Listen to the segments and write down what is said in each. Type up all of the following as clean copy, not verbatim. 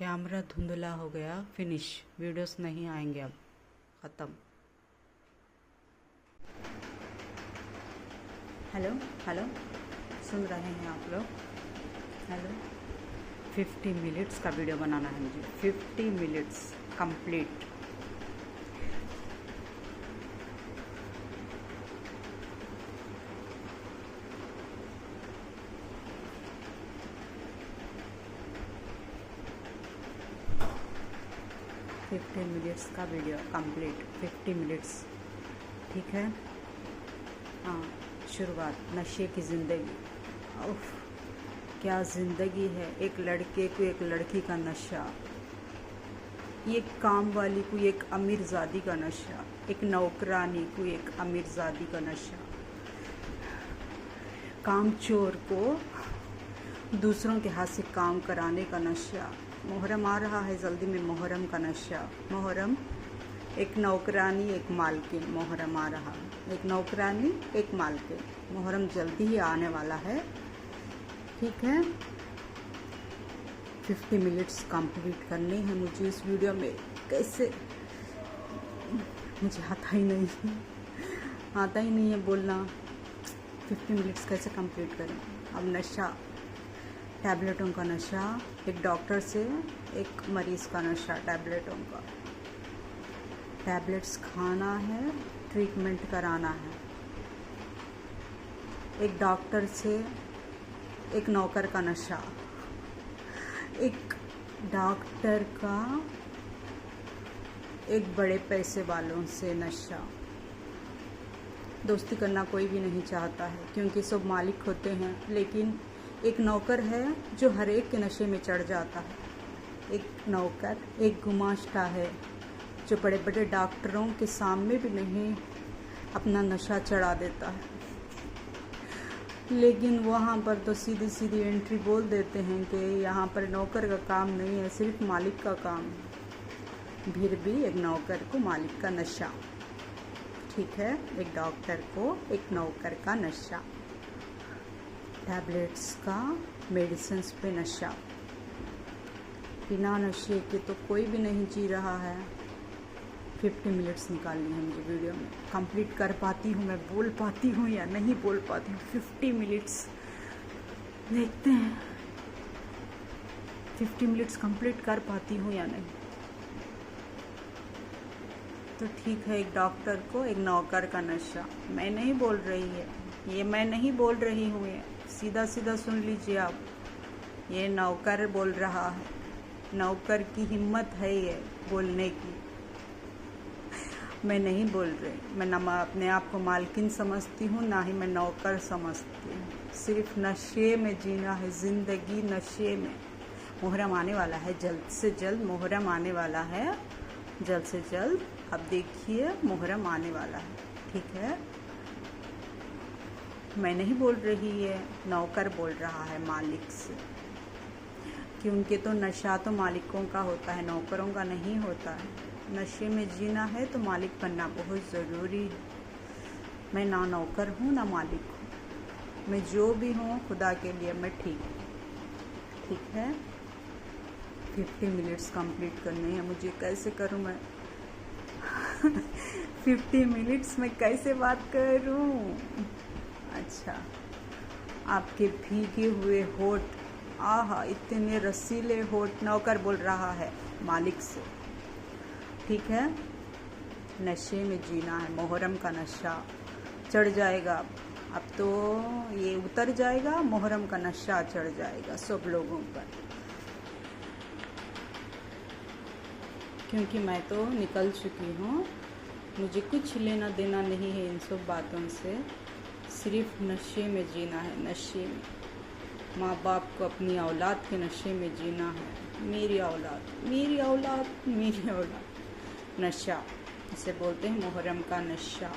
Camera धुंधला हो गया, फिनिश, वीडियोस नहीं आएंगे अब, ख़त्म। हेलो हेलो, सुन रहे हैं आप लोग? हेलो, 50 मिनट्स का वीडियो बनाना है मुझे, 50 मिनट्स कंप्लीट। फिफ्टीन मिनट्स का वीडियो कंप्लीट, 50 मिनट्स, ठीक है। हाँ, शुरुआत। नशे की ज़िंदगी, उफ, क्या ज़िंदगी है। एक लड़के को एक लड़की का नशा, एक काम वाली को एक अमीरजादी का नशा, एक नौकरानी को एक अमीरजादी का नशा, काम चोर को दूसरों के हाथ से काम कराने का नशा। मुहर्रम आ रहा है जल्दी में, मुहर्रम का नशा। मुहर्रम, एक नौकरानी एक मालकिन, मुहर्रम आ रहा है। एक नौकरानी एक मालकिन, मुहर्रम जल्दी ही आने वाला है, ठीक है। 50 मिनट्स कंप्लीट करने हैं मुझे इस वीडियो में। कैसे, मुझे आता ही नहीं है बोलना। 50 मिनट्स कैसे कंप्लीट करें। अब नशा, टैबलेटों का नशा, एक डॉक्टर से एक मरीज़ का नशा टैबलेटों का। टैबलेट्स खाना है, ट्रीटमेंट कराना है। एक डॉक्टर से एक नौकर का नशा, एक डॉक्टर का एक बड़े पैसे वालों से नशा। दोस्ती करना कोई भी नहीं चाहता है क्योंकि सब मालिक होते हैं, लेकिन एक नौकर है जो हर एक के नशे में चढ़ जाता है। एक नौकर, एक गुमाश्ता है जो बड़े बड़े डॉक्टरों के सामने भी नहीं अपना नशा चढ़ा देता है, लेकिन वहाँ पर तो सीधी सीधी एंट्री बोल देते हैं कि यहाँ पर नौकर का काम नहीं है, सिर्फ मालिक का काम है। फिर भी एक नौकर को मालिक का नशा, ठीक है। एक डॉक्टर को एक नौकर का नशा, टैबलेट्स का, मेडिसिन्स पे नशा। बिना नशे के तो कोई भी नहीं जी रहा है। 50 मिनट्स निकालनी है मुझे वीडियो में। कंप्लीट कर पाती हूँ मैं, बोल पाती हूँ या नहीं बोल पाती हूँ। 50 मिनट्स देखते हैं, 50 मिनट्स कंप्लीट कर पाती हूँ या नहीं। तो ठीक है, एक डॉक्टर को एक नौकर का नशा। मैं नहीं बोल रही है ये, मैं नहीं बोल रही हूँ ये, सीधा सीधा सुन लीजिए आप। ये नौकर बोल रहा है, नौकर की हिम्मत है ये बोलने की। मैं नहीं बोल रही, मैं ना अपने आप को मालकिन समझती हूँ, ना ही मैं नौकर समझती हूँ। सिर्फ नशे में जीना है ज़िंदगी, नशे में। मुहर्रम आने वाला है, जल्द से जल्द मुहर्रम आने वाला है, जल्द से जल्द। अब देखिए, मुहर्रम आने वाला है, ठीक है। मैं नहीं बोल रही है, नौकर बोल रहा है मालिक से, क्योंकि तो नशा तो मालिकों का होता है, नौकरों का नहीं होता है। नशे में जीना है तो मालिक बनना बहुत ज़रूरी है। मैं ना नौकर हूँ ना मालिक हूँ, मैं जो भी हूँ खुदा के लिए मैं ठीक है। 50 मिनट्स कंप्लीट करने हैं मुझे। कैसे करूँ मैं? 50 मिनट्स में कैसे बात करूँ? अच्छा, आपके भीगे हुए होठ, आहा इतने रसीले होठ, नौकर बोल रहा है मालिक से, ठीक है। नशे में जीना है, मुहर्रम का नशा चढ़ जाएगा। अब तो ये उतर जाएगा, मुहर्रम का नशा चढ़ जाएगा सब लोगों पर, क्योंकि मैं तो निकल चुकी हूँ। मुझे कुछ लेना देना नहीं है इन सब बातों से, सिर्फ नशे में जीना है, नशे में। माँ बाप को अपनी औलाद के नशे में जीना है। मेरी औलाद, मेरी औलाद, मेरी औलाद, नशा इसे बोलते हैं, मुहर्रम का नशा।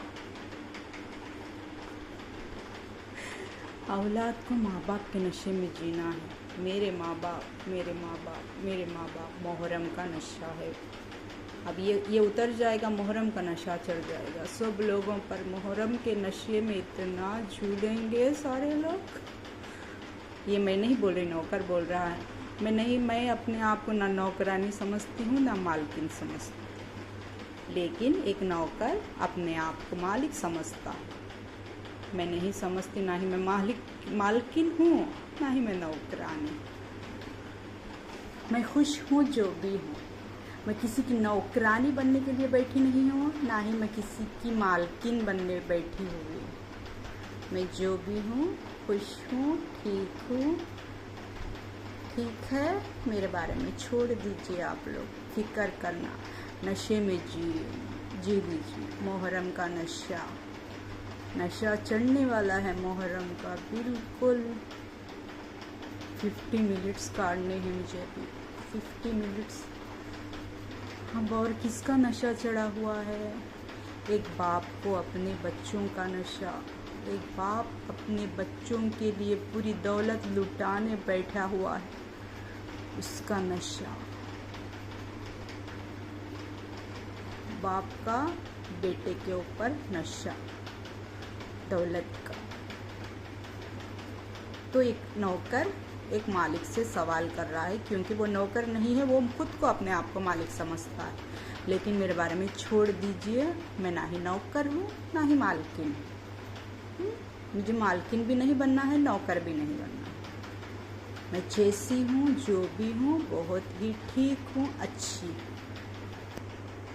औलाद को माँ बाप के नशे में जीना है। मेरे माँ बाप, मेरे माँ बाप, मेरे माँ बाप, मुहर्रम का नशा है। अब ये उतर जाएगा, मुहर्रम का नशा चढ़ जाएगा सब लोगों पर। मुहर्रम के नशे में इतना झूलेंगे सारे लोग। ये मैं नहीं बोल रही, नौकर बोल रहा है। मैं अपने आप को ना नौकरानी समझती हूँ ना मालकिन समझती, लेकिन एक नौकर अपने आप को मालिक समझता है। मैं नहीं समझती, ना ही मैं मालकिन हूँ ना ही मैं नौकरानी। मैं खुश हूँ जो भी हूँ। मैं किसी की नौकरानी बनने के लिए बैठी नहीं हूँ, ना ही मैं किसी की मालकिन बनने बैठी हुई हूँ। मैं जो भी हूँ खुश हूँ, ठीक हूँ। ठीक है, मेरे बारे में छोड़ दीजिए आप लोग फिक्र करना। नशे में जी लीजिए। मुहर्रम का नशा चढ़ने वाला है। मुहर्रम का बिल्कुल 50 मिनट्स काटने हैं मुझे अभी। 50 मिनट्स। अब और किसका नशा चढ़ा हुआ है? एक बाप को अपने बच्चों का नशा। एक बाप अपने बच्चों के लिए पूरी दौलत लुटाने बैठा हुआ है, उसका नशा। बाप का बेटे के ऊपर नशा दौलत का। तो एक नौकर एक मालिक से सवाल कर रहा है, क्योंकि वो नौकर नहीं है, वो खुद को अपने आप को मालिक समझता है। लेकिन मेरे बारे में छोड़ दीजिए, मैं ना ही नौकर हूँ ना ही मालकिन। मुझे मालकिन भी नहीं बनना है, नौकर भी नहीं बनना है। मैं जैसी हूँ, जो भी हूँ, बहुत ही ठीक हूँ, अच्छी।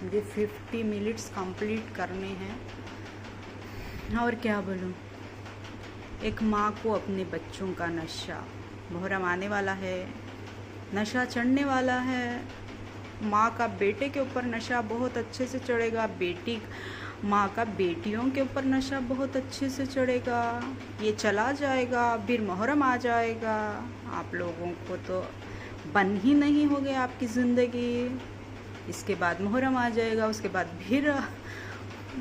मुझे 50 मिनट्स कंप्लीट करने हैं। और क्या बोलूँ, एक माँ को अपने बच्चों का नशा। मुहर्रम आने वाला है, नशा चढ़ने वाला है। माँ का बेटे के ऊपर नशा बहुत अच्छे से चढ़ेगा। माँ का बेटियों के ऊपर नशा बहुत अच्छे से चढ़ेगा। ये चला जाएगा, फिर मुहर्रम आ जाएगा। आप लोगों को तो बन ही नहीं हो गया आपकी ज़िंदगी। इसके बाद मुहर्रम आ जाएगा, उसके बाद फिर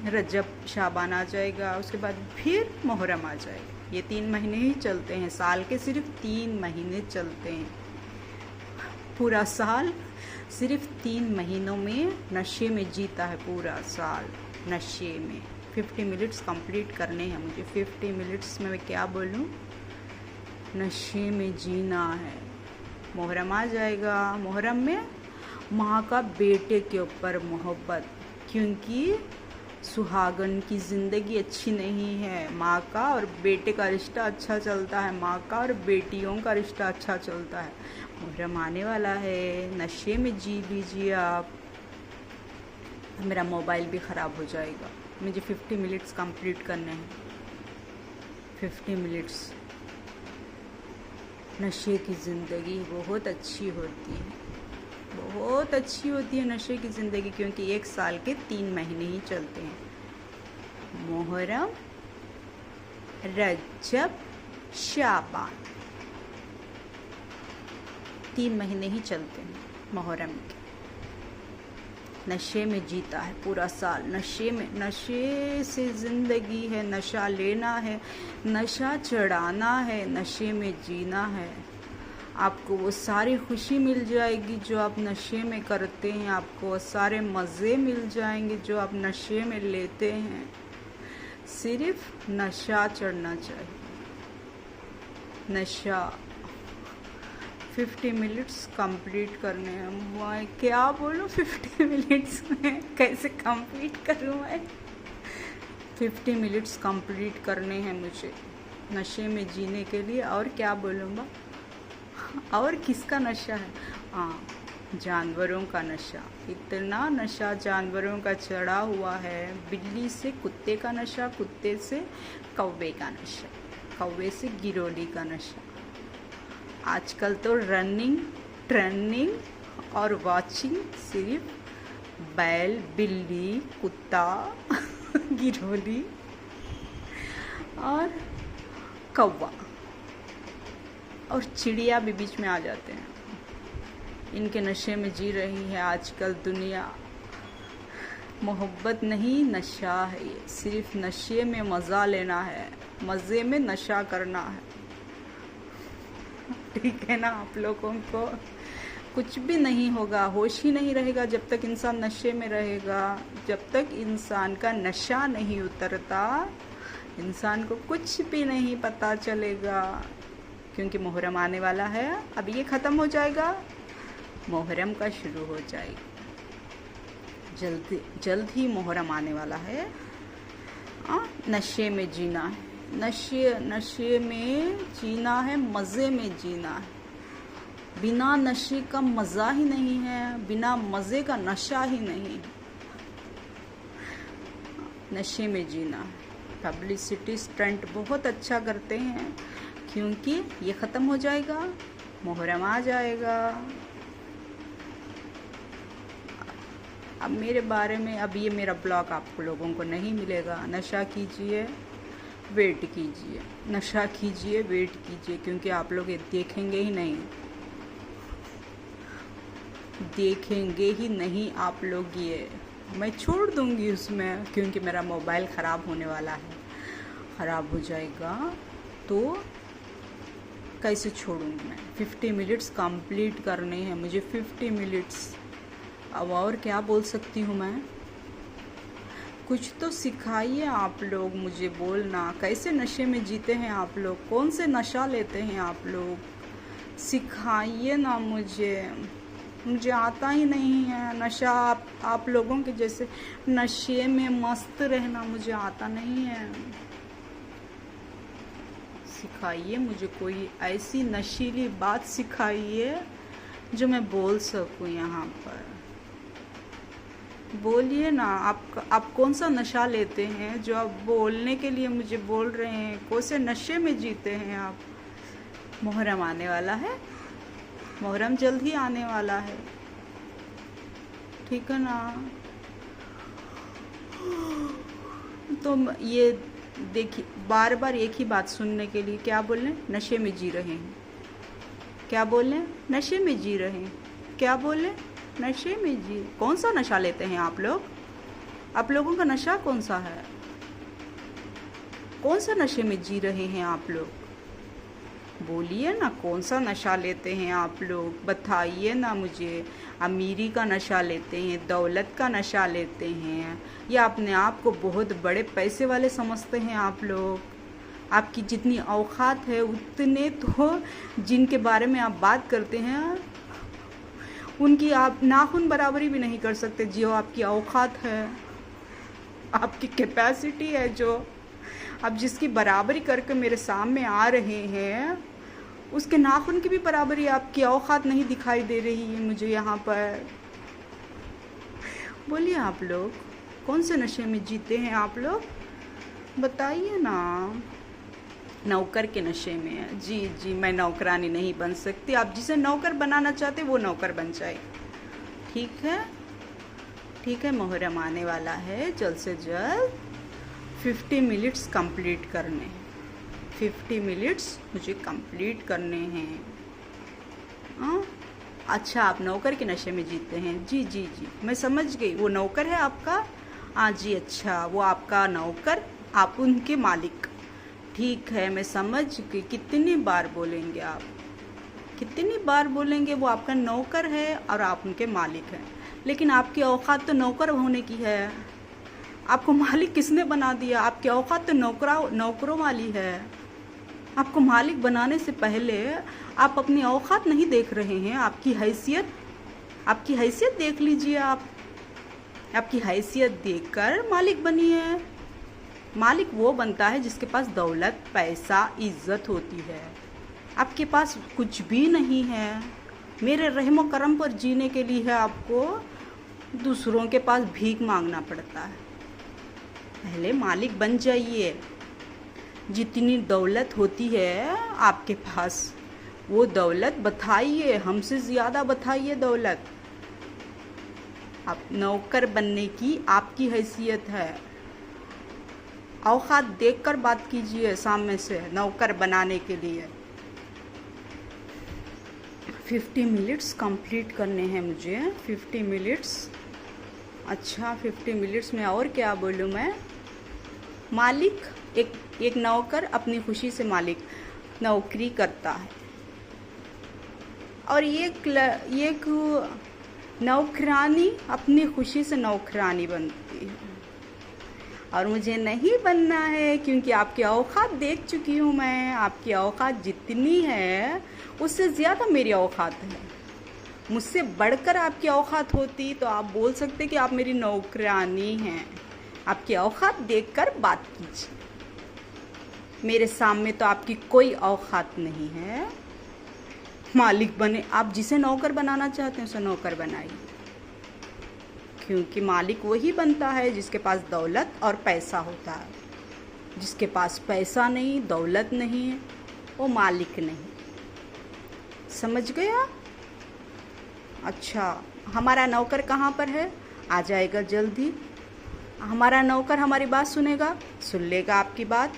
रजब शाबान आ जाएगा, उसके बाद फिर मुहर्रम आ जाएगा। ये 3 महीने ही चलते हैं, साल के सिर्फ 3 महीने चलते हैं। पूरा साल सिर्फ 3 महीनों में नशे में जीता है, पूरा साल नशे में। 50 मिनट्स कंप्लीट करने हैं मुझे। 50 मिनट्स में मैं क्या बोलूँ, नशे में जीना है। मुहर्रम आ जाएगा, मुहर्रम में माँ का बेटे के ऊपर मोहब्बत, क्योंकि सुहागन की ज़िंदगी अच्छी नहीं है। माँ का और बेटे का रिश्ता अच्छा चलता है, माँ का और बेटियों का रिश्ता अच्छा चलता है। मुहर्रम आने वाला है, नशे में जी लीजिए आप। मेरा मोबाइल भी ख़राब हो जाएगा। मुझे 50 मिनट्स कंप्लीट करने हैं। 50 मिनट्स। नशे की ज़िंदगी बहुत अच्छी होती है, बहुत अच्छी होती है नशे की ज़िंदगी, क्योंकि 1 साल के 3 महीने ही चलते हैं। मुहर्रम, रजब, शाबान, 3 महीने ही चलते हैं मुहर्रम के। नशे में जीता है पूरा साल। नशे से ज़िंदगी है। नशा लेना है, नशा चढ़ाना है, नशे में जीना है। आपको वो सारी खुशी मिल जाएगी जो आप नशे में करते हैं। आपको वो सारे मज़े मिल जाएंगे जो आप नशे में लेते हैं। सिर्फ नशा चढ़ना चाहिए। नशा 50 मिनट्स कंप्लीट करने हैं। मैं क्या बोलूँ, 50 मिनट्स में कैसे कंप्लीट करूँ मैं? 50 मिनट्स कंप्लीट करने हैं मुझे नशे में जीने के लिए। और क्या बोलूँगा, और किसका नशा है? हाँ, जानवरों का नशा। इतना नशा जानवरों का चढ़ा हुआ है। बिल्ली से कुत्ते का नशा, कुत्ते से कौवे का नशा, कौवे से गिरोली का नशा। आजकल तो रनिंग, ट्रेनिंग और वॉचिंग सिर्फ बैल, बिल्ली, कुत्ता, गिरोली और कौवा और चिड़िया भी बीच में आ जाते हैं। इनके नशे में जी रही है आजकल दुनिया। मोहब्बत नहीं, नशा है ये। सिर्फ नशे में मज़ा लेना है, मज़े में नशा करना है। ठीक है ना? आप लोगों को कुछ भी नहीं होगा, होश ही नहीं रहेगा जब तक इंसान नशे में रहेगा। जब तक इंसान का नशा नहीं उतरता, इंसान को कुछ भी नहीं पता चलेगा। क्योंकि मुहर्रम आने वाला है। अब ये ख़त्म हो जाएगा, मुहर्रम का शुरू हो जाएगा। जल्द ही मुहर्रम आने वाला है। नशे में जीना है, नशे में जीना है, मज़े में जीना है। बिना नशे का मज़ा ही नहीं है, बिना मज़े का नशा ही नहीं है। नशे में जीना है। पब्लिसिटी स्टंट बहुत अच्छा करते हैं, क्योंकि ये ख़त्म हो जाएगा, मुहर्रम आ जाएगा। अब मेरे बारे में अब ये मेरा ब्लॉग आप लोगों को नहीं मिलेगा। नशा कीजिए, वेट कीजिए, नशा कीजिए, वेट कीजिए, क्योंकि आप लोग ये देखेंगे ही नहीं, देखेंगे ही नहीं आप लोग। ये मैं छोड़ दूंगी उसमें, क्योंकि मेरा मोबाइल ख़राब होने वाला है। ख़राब हो जाएगा तो कैसे छोड़ूंगी मैं। 50 मिनट्स कंप्लीट करने हैं मुझे, 50 मिनट्स। अब और क्या बोल सकती हूँ मैं। कुछ तो सिखाइए आप लोग मुझे बोलना, कैसे नशे में जीते हैं आप लोग, कौन से नशा लेते हैं आप लोग, सिखाइए ना मुझे आता ही नहीं है नशा। आप लोगों के जैसे नशे में मस्त रहना मुझे आता नहीं है। सिखाइए मुझे, कोई ऐसी नशीली बात सिखाइए जो मैं बोल सकूं यहाँ पर। बोलिए ना, आप कौन सा नशा लेते हैं जो आप बोलने के लिए मुझे बोल रहे हैं। कौन से नशे में जीते हैं आप। मुहर्रम आने वाला है, मुहर्रम जल्द ही आने वाला है, ठीक है ना। तो ये देखिए, बार बार एक ही बात सुनने के लिए क्या बोल रहे हैं, नशे में जी रहे हैं। क्या बोल रहे हैं, नशे में जी रहे हैं। क्या बोल रहे हैं, नशे में जी। कौन सा नशा लेते हैं आप लोग। आप लोगों का नशा कौन सा है, कौन सा नशे में जी रहे हैं आप लोग। बोलिए ना, कौन सा नशा लेते हैं आप लोग, बताइए ना मुझे। अमीरी का नशा लेते हैं, दौलत का नशा लेते हैं, या अपने आप को बहुत बड़े पैसे वाले समझते हैं आप लोग। आपकी जितनी औकात है उतने तो जिनके बारे में आप बात करते हैं उनकी आप नाखून बराबरी भी नहीं कर सकते। जो आपकी औकात है, आपकी कैपेसिटी है, जो आप जिसकी बराबरी करके मेरे सामने आ रहे हैं, उसके नाखून की भी बराबरी आपकी औकात नहीं दिखाई दे रही है मुझे यहाँ पर। बोलिए आप लोग, कौन से नशे में जीते हैं आप लोग, बताइए ना। नौकर के नशे में है। जी, मैं नौकरानी नहीं बन सकती। आप जिसे नौकर बनाना चाहते वो नौकर बन जाए, ठीक है, ठीक है। मुहर्रम आने वाला है, जल्द से जल्द 50 मिनट्स कंप्लीट करने हैं। 50 मिनट्स मुझे कंप्लीट करने हैं। अच्छा, आप नौकर के नशे में जीते हैं। जी, मैं समझ गई। वो नौकर है आपका। हाँ जी, अच्छा, वो आपका नौकर, आप उनके मालिक। ठीक है, मैं समझ गई। कितनी बार बोलेंगे आप, कितनी बार बोलेंगे। वो आपका नौकर है और आप उनके मालिक हैं, लेकिन आपकी औकात तो नौकर होने की है। आपको मालिक किसने बना दिया। आपकी औकात तो नौकरों वाली है। आपको मालिक बनाने से पहले आप अपनी औकात नहीं देख रहे हैं। आपकी हैसियत देख लीजिए। आप आपकी हैसियत देखकर मालिक बनिए। मालिक वो बनता है जिसके पास दौलत, पैसा, इज्जत होती है। आपके पास कुछ भी नहीं है। मेरे रहमो करम पर जीने के लिए आपको दूसरों के पास भीख मांगना पड़ता है। पहले मालिक बन जाइए। जितनी दौलत होती है आपके पास, वो दौलत बताइए, हमसे ज़्यादा बताइए दौलत। आप नौकर बनने की आपकी हैसियत है। औकात देखकर बात कीजिए सामने से, नौकर बनाने के लिए। 50 मिनट्स कंप्लीट करने हैं मुझे। 50 मिनट्स। अच्छा, 50 मिनट्स में और क्या बोलूँ मैं। मालिक, एक नौकर अपनी खुशी से मालिक नौकरी करता है, और एक नौकरानी अपनी खुशी से नौकरानी बनती है। और मुझे नहीं बनना है, क्योंकि आपकी औकात देख चुकी हूँ मैं। आपकी औकात जितनी है उससे ज़्यादा मेरी औकात है। मुझसे बढ़कर आपकी औकात होती तो आप बोल सकते कि आप मेरी नौकरानी हैं। आपकी औकात देखकर बात कीजिए। मेरे सामने तो आपकी कोई औकात नहीं है। मालिक बने, आप जिसे नौकर बनाना चाहते हैं उसे नौकर बनाइए, क्योंकि मालिक वही बनता है जिसके पास दौलत और पैसा होता है। जिसके पास पैसा नहीं, दौलत नहीं है, वो मालिक नहीं। समझ गया? अच्छा, हमारा नौकर कहाँ पर है? आ जाएगा जल्दी। हमारा नौकर हमारी बात सुनेगा, सुन लेगा आपकी बात।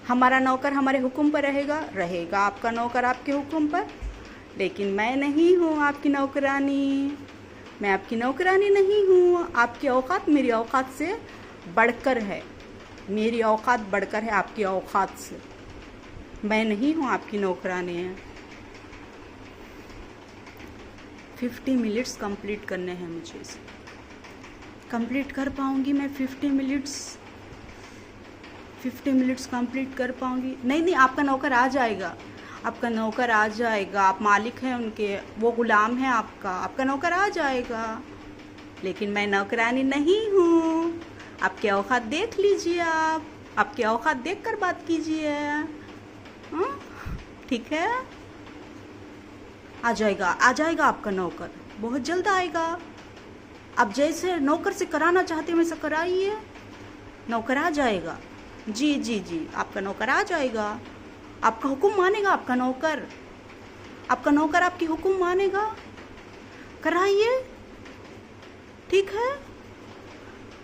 हमारा नौकर हमारे हुक्म पर रहेगा, रहेगा आपका नौकर आपके हुक्म पर। लेकिन मैं नहीं हूँ आपकी नौकरानी। मैं आपकी नौकरानी नहीं हूँ। आपकी औकात मेरी औकात से बढ़कर है। मेरी औकात बढ़कर है आपकी औकात से। मैं नहीं हूँ आपकी नौकरानी है। 50 मिनट्स कंप्लीट करने हैं मुझे। इसे कंप्लीट कर पाऊँगी मैं? 50 मिनट्स कंप्लीट कर पाऊँगी? नहीं, आपका नौकर आ जाएगा। आपका नौकर आ जाएगा। आप मालिक हैं उनके, वो गुलाम है आपका। आपका नौकर आ जाएगा। लेकिन मैं नौकरानी नहीं हूँ। आपकी औकात देख लीजिए। आप आपकी औकात देखकर बात कीजिए। ठीक है? आ जाएगा आपका नौकर, बहुत जल्द आएगा। आप जैसे नौकर से कराना चाहते हैं वैसे कराइए, नौकर आ जाएगा। जी, आपका नौकर आ जाएगा। आपका हुक्म मानेगा आपका नौकर। आपका नौकर आपकी हुक्म मानेगा। कराइए, ठीक है?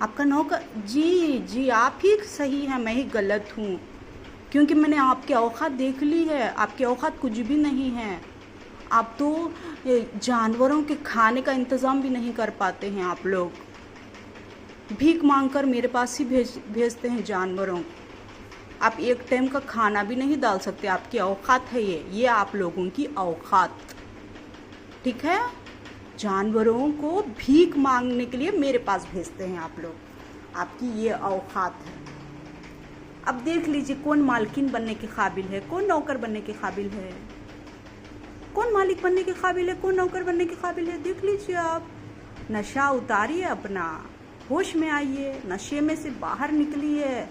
आपका नौकर, जी आप ही सही हैं, मैं ही गलत हूँ, क्योंकि मैंने आपकी औकात देख ली है। आपकी औकात कुछ भी नहीं है। आप तो जानवरों के खाने का इंतज़ाम भी नहीं कर पाते हैं। आप लोग भीख मांगकर मेरे पास ही भेजते हैं जानवरों को। आप एक टाइम का खाना भी नहीं डाल सकते। आपकी औकात है ये आप लोगों की औकात, ठीक है? जानवरों को भीख मांगने के लिए मेरे पास भेजते हैं आप लोग। आपकी ये औकात है। अब देख लीजिए कौन मालकिन बनने के काबिल है, कौन नौकर बनने के काबिल है, कौन मालिक बनने के काबिल है, कौन नौकर बनने के काबिल है। देख लीजिए आप। नशा उतारिए अपना, होश में आइए, नशे में से बाहर निकलिए।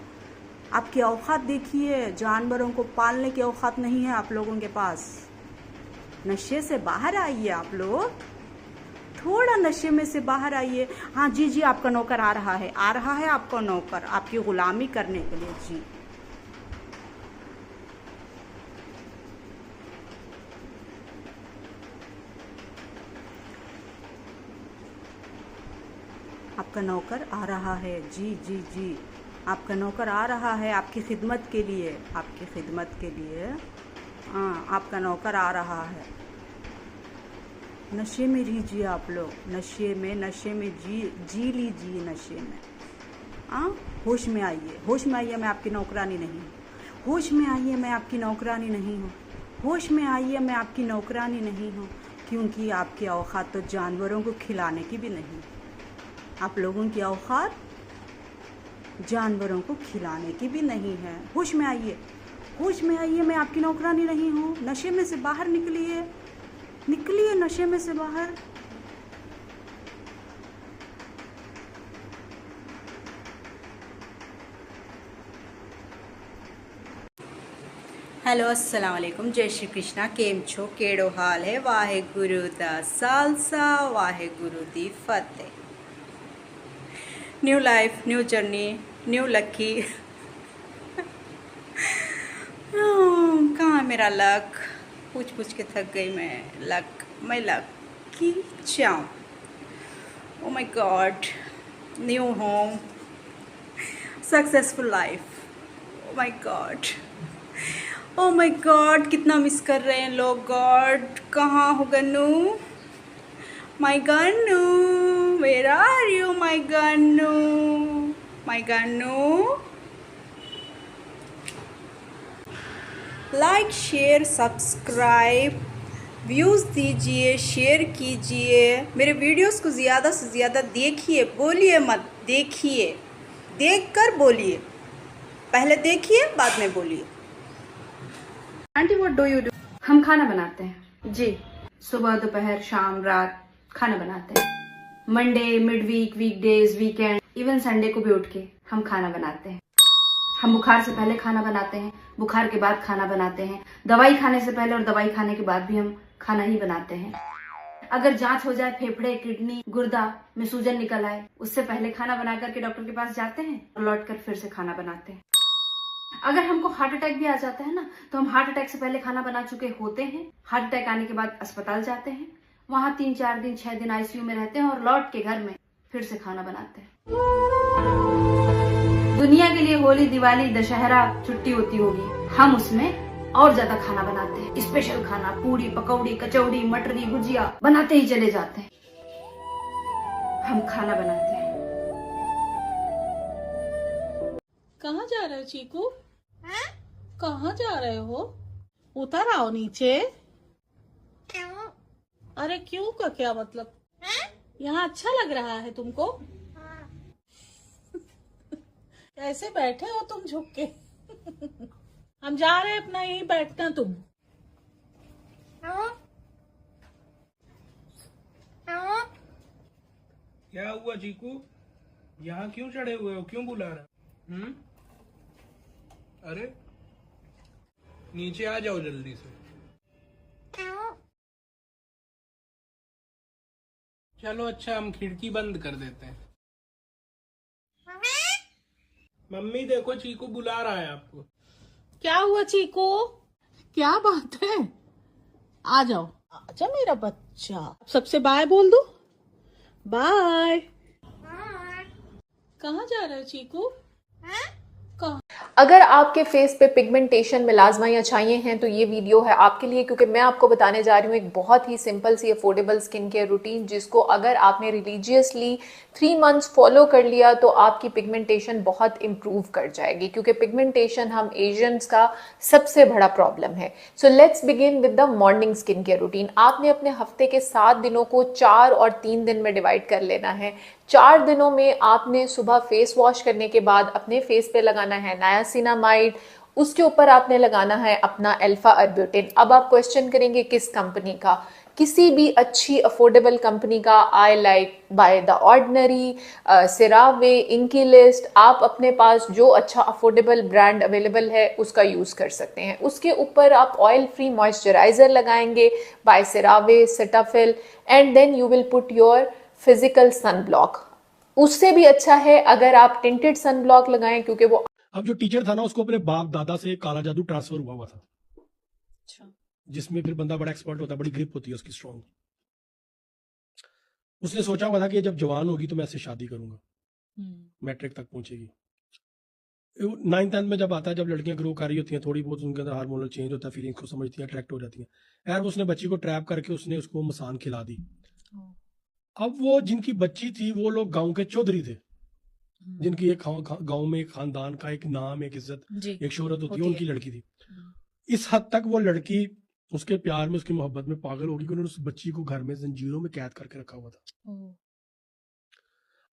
आपकी औकात देखिए। जानवरों को पालने की औकात नहीं है आप लोगों के पास। नशे से बाहर आइए आप लोग, थोड़ा नशे में से बाहर आइए। हाँ जी, आपका नौकर आ रहा है आपका नौकर आपकी गुलामी करने के लिए। जी, आपका नौकर आ रहा है। जी, आपका नौकर आ रहा है आपकी खिदमत के लिए, आपकी खिदमत के लिए। हाँ, आपका नौकर आ रहा है। नशे में रहिए आप लोग, नशे में जी लीजिए नशे में। हाँ, होश में आइए, मैं आपकी नौकरानी नहीं हूँ। होश में आइए, मैं आपकी नौकरानी नहीं हूँ। होश में आइए, मैं आपकी नौकरानी नहीं हूँ, क्योंकि आपकी औकात तो जानवरों को खिलाने की भी नहीं। आप लोगों की औकात जानवरों को खिलाने की भी नहीं है। होश में आइए, मैं आपकी नौकरानी नहीं हूँ। नशे में से बाहर निकलिए नशे में से बाहर। हेलो, अस्सलाम वालेकुम, जय श्री कृष्णा। केम छो, केड़ो हाल है? वाहेगुरु दा सालसा, वाहेगुरु दी फतेह। New life, new journey, new lucky. कहाँ मेरा लक? पूछ के थक गई मैं। मैं लकी चाहूँ। Oh my god, new home, successful life. Oh my god, कितना मिस कर रहे हैं लोग। गॉड, कहाँ हो Gannu? My Gannu, where are you my Gannu? Like, share, subscribe, views दीजिए, शेयर कीजिए। मेरे वीडियोस को ज़्यादा से ज़्यादा देखिए, बोलिए मत, देखिए, देखकर बोलिए, पहले देखिए बाद में बोलिए। Aunty what do you do? हम खाना बनाते हैं जी। सुबह दोपहर शाम रात खाना बनाते हैं। Monday mid week weekdays weekend even Sunday को भी उठ के हम खाना बनाते हैं। हम बुखार से पहले खाना बनाते हैं, बुखार के बाद खाना बनाते हैं, दवाई खाने से पहले और दवाई खाने के बाद भी हम खाना ही बनाते हैं। अगर जांच हो जाए फेफड़े किडनी गुर्दा में सूजन निकल आए, उससे पहले खाना बना करके डॉक्टर के पास जाते हैं और लौट कर फिर से खाना बनाते हैं। अगर हमको हार्ट अटैक भी आ जाता है ना, तो हम हार्ट अटैक से पहले खाना बना चुके होते हैं। हार्ट अटैक आने के बाद अस्पताल जाते हैं, वहां 3-4 दिन 6 दिन आईसीयू में रहते हैं और लौट के घर में फिर से खाना बनाते हैं। दुनिया के लिए होली दिवाली दशहरा छुट्टी होती होगी, हम उसमें और ज्यादा खाना बनाते हैं। स्पेशल खाना पूरी पकौड़ी कचौड़ी मटरी भुजिया बनाते ही चले जाते हैं। हम खाना बनाते हैं। कहाँ जा रहे हो चीकू? कहाँ जा रहे हो? उतर आओ नीचे। अरे क्यों का क्या मतलब? यहाँ अच्छा लग रहा है तुमको? कैसे बैठे हो तुम झुक के? हम जा रहे हैं, अपना यहीं बैठना तुम। क्या हुआ चीकू? यहाँ क्यों चढ़े हुए हो? क्यों बुला रहा? अरे नीचे आ जाओ जल्दी से। चलो अच्छा, हम खिड़की बंद कर देते हैं। मम्मी देखो, चीकू बुला रहा है आपको। क्या हुआ चीकू? क्या बात है? आ जाओ, आजा मेरा बच्चा। सबसे बाय बोल दो। बाय। कहाँ जा रहे हो चीकू? कहाँ? अगर आपके फेस पे पिगमेंटेशन मिलाजमा या छाइयाँ हैं तो ये वीडियो है आपके लिए, क्योंकि मैं आपको बताने जा रही हूँ एक बहुत ही सिंपल सी अफोर्डेबल स्किन केयर रूटीन, जिसको अगर आपने रिलीजियसली 3 मंथ्स फॉलो कर लिया तो आपकी पिगमेंटेशन बहुत इंप्रूव कर जाएगी, क्योंकि पिगमेंटेशन हम एशियंस का सबसे बड़ा प्रॉब्लम है। So let's begin with the morning skin care routine. आपने अपने हफ्ते के 7 दिनों को 4 और 3 दिन में डिवाइड कर लेना है। 4 दिनों में आपने सुबह फेस वॉश करने के बाद अपने फेस पे लगाना है नायासिनामाइड, उसके ऊपर आपने लगाना है अपना अल्फा अर्ब्यूटिन। अब आप क्वेश्चन करेंगे किस कंपनी का? किसी भी अच्छी अफोर्डेबल कंपनी का, I like by the ordinary, CeraVe, inky list, आप अपने पास जो अच्छा अफोर्डेबल ब्रांड अवेलेबल है उसका यूज कर सकते हैं। उसके ऊपर आप ऑयल फ्री मॉइस्चराइजर लगाएंगे by CeraVe, Cetaphil, and then you will put your physical sunblock. उससे भी अच्छा है अगर आप टिंटेड सनब्लॉक लगाएं, क्योंकि वो अब जो टीचर था ना, उसको अपने बाप दादा से काला जादू ट्रांसफर हुआ था। अच्छा। जिसमें फिर बंदा बड़ा एक्सपर्ट होता है, बड़ी ग्रिप होती है उसकी स्ट्रॉन्ग। उसने सोचा हुआ था कि जब जवान होगी तो मैं इससे शादी करूंगा, मैट्रिक तक पहुंचेगी। 9th 10th में जब आता है, जब लड़कियां ग्रो कर रही होती हैं, थोड़ी बहुत उनके अंदर हार्मोनल चेंज होता है, फीलिंग्स को समझती हैं, अट्रैक्ट हो जाती हैं। यार उसने बच्ची को ट्रैप करके उसने उसको मसान खिला दी। अब वो जिनकी बच्ची थी वो लोग गांव के चौधरी थे, जिनकी एक गांव में एक खानदान का एक नाम, एक इज्जत, एक शोहरत होती है, उनकी लड़की थी। इस हद तक वो लड़की उसके प्यार में, उसकी मोहब्बत में पागल होगी कि उन्होंने उस बच्ची को घर में जंजीरों में कैद करके रखा हुआ था।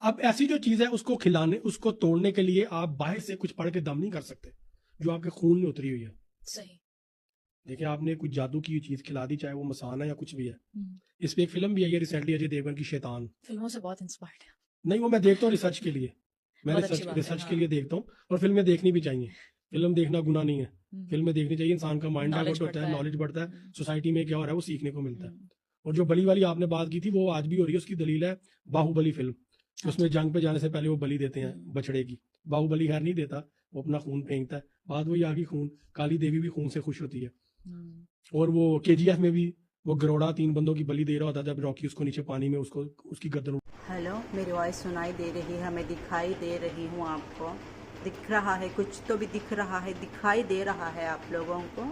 अब ऐसी जो चीज है उसको खिलाने, उसको तोड़ने के लिए आप बाहर से कुछ पढ़ के दम नहीं कर सकते, जो आपके खून में उतरी हुई है। सही। देखिए, आपने कुछ जादू की चीज खिला दी, चाहे वो मसान है या कुछ भी है। इस पे एक फिल्म भी आई है रिसेंटली, अजय देवगन की, शैतान। फिल्मों से बहुत इंस्पायर्ड है। नहीं, वो मैं देखता हूँ रिसर्च के लिए, मैं रिसर्च के लिए देखता हूँ, और फिल्में देखनी भी चाहिए। फिल्म देखना गुनाह नहीं है, फिल्में देखनी चाहिए। इंसान का माइंड डाइवर्ट होता है, नॉलेज बढ़ता है, सोसाइटी में क्या हो रहा है वो सीखने को मिलता है। और जो बलि वाली आपने बात की थी वो आज भी हो रही है। उसकी दलील है बाहुबली फिल्म, उसमें जंग पे जाने से पहले वो बलि देते हैं बछड़े की। बाहुबली खैर नहीं देता, वो अपना खून फेंकता है, बाद वो आगे खून, काली देवी भी खून से खुश होती है। और वो KGF में भी वो गरोड़ा 3 बंदों की बलि दे रहा होता, जब रॉकी उसको नीचे पानी में उसको उसकी गर्दन। हेलो, मेरी वॉइस सुनाई दे रही है? मैं दिखाई दे रही हूँ आपको? दिख रहा है? कुछ तो भी दिख रहा है, दिखाई दे रहा है आप लोगों को?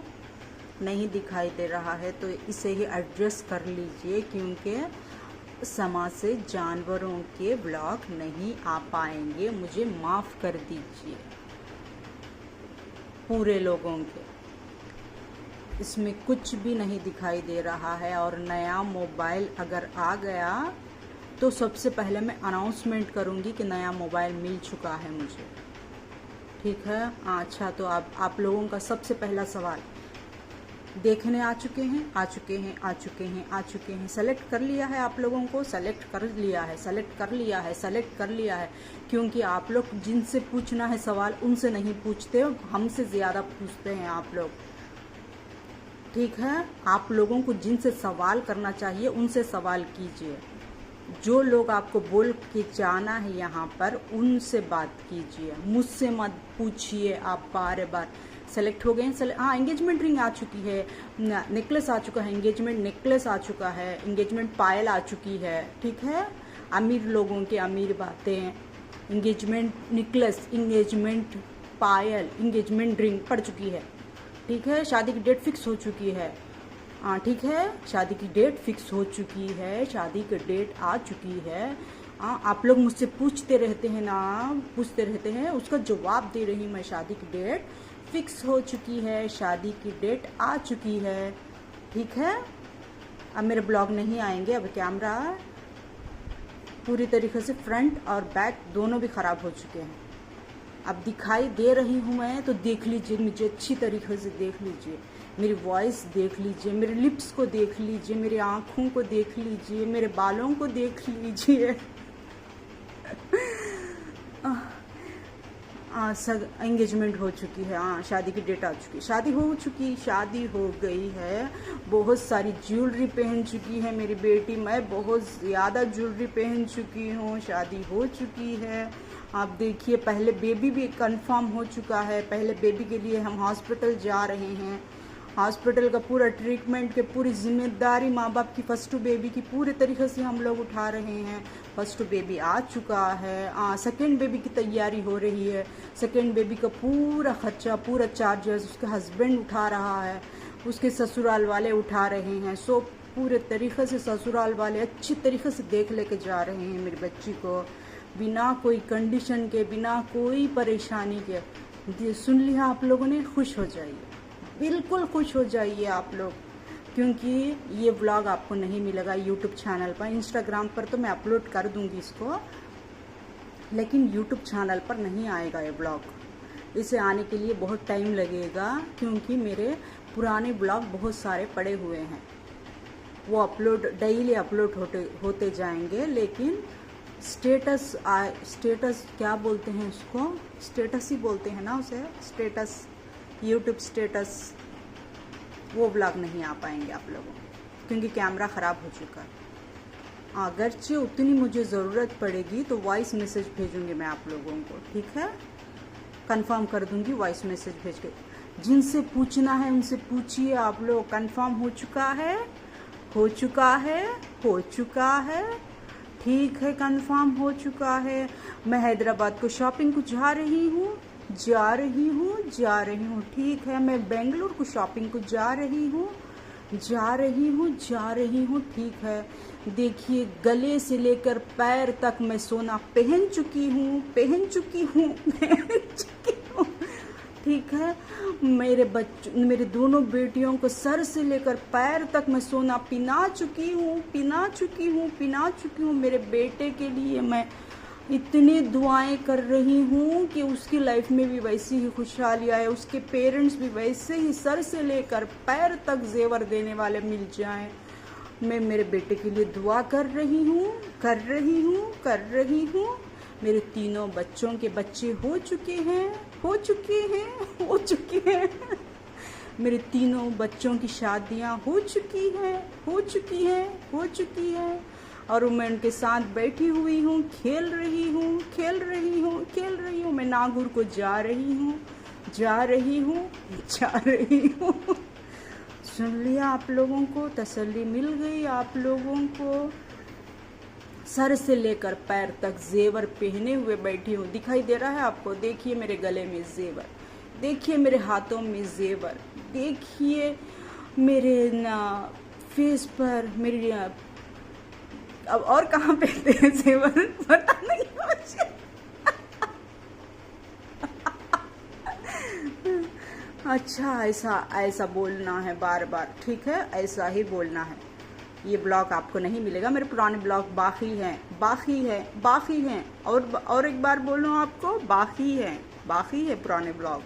नहीं दिखाई दे रहा है तो इसे ही एडजस्ट कर लीजिए, क्योंकि समाज से जानवरों के ब्लॉग नहीं आ पाएंगे। मुझे माफ़ कर दीजिए, पूरे लोगों के। इसमें कुछ भी नहीं दिखाई दे रहा है। और नया मोबाइल अगर आ गया तो सबसे पहले मैं अनाउंसमेंट करूँगी कि नया मोबाइल मिल चुका है मुझे, ठीक है। अच्छा, तो आप लोगों का सबसे पहला सवाल, देखने आ चुके हैं, आ चुके हैं, आ चुके हैं, आ चुके हैं, सेलेक्ट कर लिया है आप लोगों को, सेलेक्ट कर लिया है, सेलेक्ट कर लिया है, सेलेक्ट कर लिया है, क्योंकि आप लोग जिनसे पूछना है सवाल उनसे नहीं पूछते हो, हमसे ज़्यादा पूछते हैं आप लोग, ठीक है। आप लोगों को जिनसे सवाल करना चाहिए उनसे सवाल कीजिए, जो लोग आपको बोल के जाना है यहाँ पर उनसे बात कीजिए, मुझसे मत पूछिए आप बार बार। सेलेक्ट हो गए हैं, हाँ, एंगेजमेंट रिंग आ चुकी है, नेकलेस आ चुका है, एंगेजमेंट नेकलेस आ चुका है, एंगेजमेंट पायल आ चुकी है, ठीक है। अमीर लोगों के अमीर बातें, एंगेजमेंट नेकलेस, एंगेजमेंट पायल, एंगेजमेंट रिंग पड़ चुकी है, ठीक है। शादी की डेट फिक्स हो चुकी है, हाँ ठीक है, शादी की डेट फिक्स हो चुकी है, शादी की डेट आ चुकी है। आप लोग मुझसे पूछते रहते हैं ना, पूछते रहते हैं, उसका जवाब दे रही मैं। शादी की डेट फिक्स हो चुकी है, शादी की डेट आ चुकी है, ठीक है। अब मेरे ब्लॉग नहीं आएंगे, अब कैमरा पूरी तरीके से फ्रंट और बैक दोनों भी ख़राब हो चुके हैं। अब दिखाई दे रही हूँ मैं, तो देख लीजिए मुझे अच्छी तरीके से, देख लीजिए मेरी वॉइस, देख लीजिए मेरे लिप्स को, देख लीजिए मेरी आँखों को, देख लीजिए मेरे बालों को, देख लीजिए। एंगेजमेंट हो चुकी है, हाँ, शादी की डेट आ चुकी है, शादी हो चुकी, शादी हो गई है। बहुत सारी ज्वेलरी पहन चुकी है मेरी बेटी, मैं बहुत ज़्यादा ज्वेलरी पहन चुकी हूँ, शादी हो चुकी है। आप देखिए, पहले बेबी भी कंफर्म हो चुका है, पहले बेबी के लिए हम हॉस्पिटल जा रहे हैं, हॉस्पिटल का पूरा ट्रीटमेंट के पूरी जिम्मेदारी माँ बाप की, फर्स्ट बेबी की पूरे तरीके से हम लोग उठा रहे हैं। फर्स्ट बेबी आ चुका है, सेकेंड बेबी की तैयारी हो रही है, सेकेंड बेबी का पूरा खर्चा, पूरा चार्जेस उसके हस्बैंड उठा रहा है, उसके ससुराल वाले उठा रहे हैं। सो पूरे तरीके से ससुराल वाले अच्छी तरीके से देख लेके जा रहे हैं मेरी बच्ची को, बिना कोई कंडीशन के, बिना कोई परेशानी के। सुन लिया आप लोगों ने, खुश हो जाइए, बिल्कुल खुश हो जाइए आप लोग, क्योंकि ये व्लॉग आपको नहीं मिलेगा यूट्यूब चैनल पर। इंस्टाग्राम पर तो मैं अपलोड कर दूंगी इसको, लेकिन यूट्यूब चैनल पर नहीं आएगा ये व्लॉग। इसे आने के लिए बहुत टाइम लगेगा, क्योंकि मेरे पुराने ब्लॉग बहुत सारे पड़े हुए हैं, वो अपलोड डेली अपलोड होते जाएंगे। लेकिन स्टेटस क्या बोलते हैं उसको, स्टेटस ही बोलते हैं ना उसे, स्टेटस, यूट्यूब स्टेटस, वो ब्लॉग नहीं आ पाएंगे आप लोगों, क्योंकि कैमरा ख़राब हो चुका है। अगरचे उतनी मुझे ज़रूरत पड़ेगी तो वॉइस मैसेज भेजूंगी मैं आप लोगों को, ठीक है, कंफर्म कर दूंगी वॉइस मैसेज भेज के। जिनसे पूछना है उनसे पूछिए आप लोग। कंफर्म हो चुका है, हो चुका है, हो चुका है, ठीक है, कंफर्म हो चुका है। मैं हैदराबाद को शॉपिंग को जा रही हूँ, जा रही हूँ, जा रही हूँ, ठीक है। मैं बेंगलुरु को शॉपिंग को जा रही हूँ, जा रही हूँ, जा रही हूँ, ठीक है। देखिए, गले से लेकर पैर तक मैं सोना पहन चुकी हूँ, पहन चुकी हूँ, पहन चुकी हूँ, ठीक है। मेरे दोनों बेटियों को सर से लेकर पैर तक मैं सोना पिना चुकी हूँ, पिना चुकी हूँ, पिना चुकी हूँ। मेरे बेटे के लिए मैं इतनी दुआएं कर रही हूँ कि उसकी लाइफ में भी वैसी ही खुशहाली आए, उसके पेरेंट्स भी वैसे ही सर से लेकर पैर तक जेवर देने वाले मिल जाएं। मैं मेरे बेटे के लिए दुआ कर रही हूँ, कर रही हूँ, कर रही हूँ। मेरे तीनों बच्चों के बच्चे हो चुके हैं, हो चुके हैं, हो चुके हैं। मेरे तीनों बच्चों की शादियाँ हो चुकी हैं, हो चुकी हैं, हो चुकी हैं। और मैं उनके साथ बैठी हुई हूँ, खेल रही हूँ, खेल रही हूँ, खेल रही हूँ। मैं नागुर को जा रही हूँ, जा रही हूँ, जा रही हूँ। सुन लिया आप लोगों को, तसल्ली मिल गई आप लोगों को। सर से लेकर पैर तक जेवर पहने हुए बैठी हूँ। दिखाई दे रहा है आपको? देखिए मेरे गले में जेवर, देखिए मेरे हाथों में जेवर, देखिए मेरे फेस पर, मेरी अब और कहाँ पहनते हैं जेवर पता नहीं मुझे। अच्छा, ऐसा बोलना है बार बार, ठीक है, ऐसा ही बोलना है। ये ब्लॉग आपको नहीं मिलेगा। मेरे पुराने ब्लॉग बाकी हैं और एक बार बोलूँ आपको, बाकी है पुराने ब्लॉग,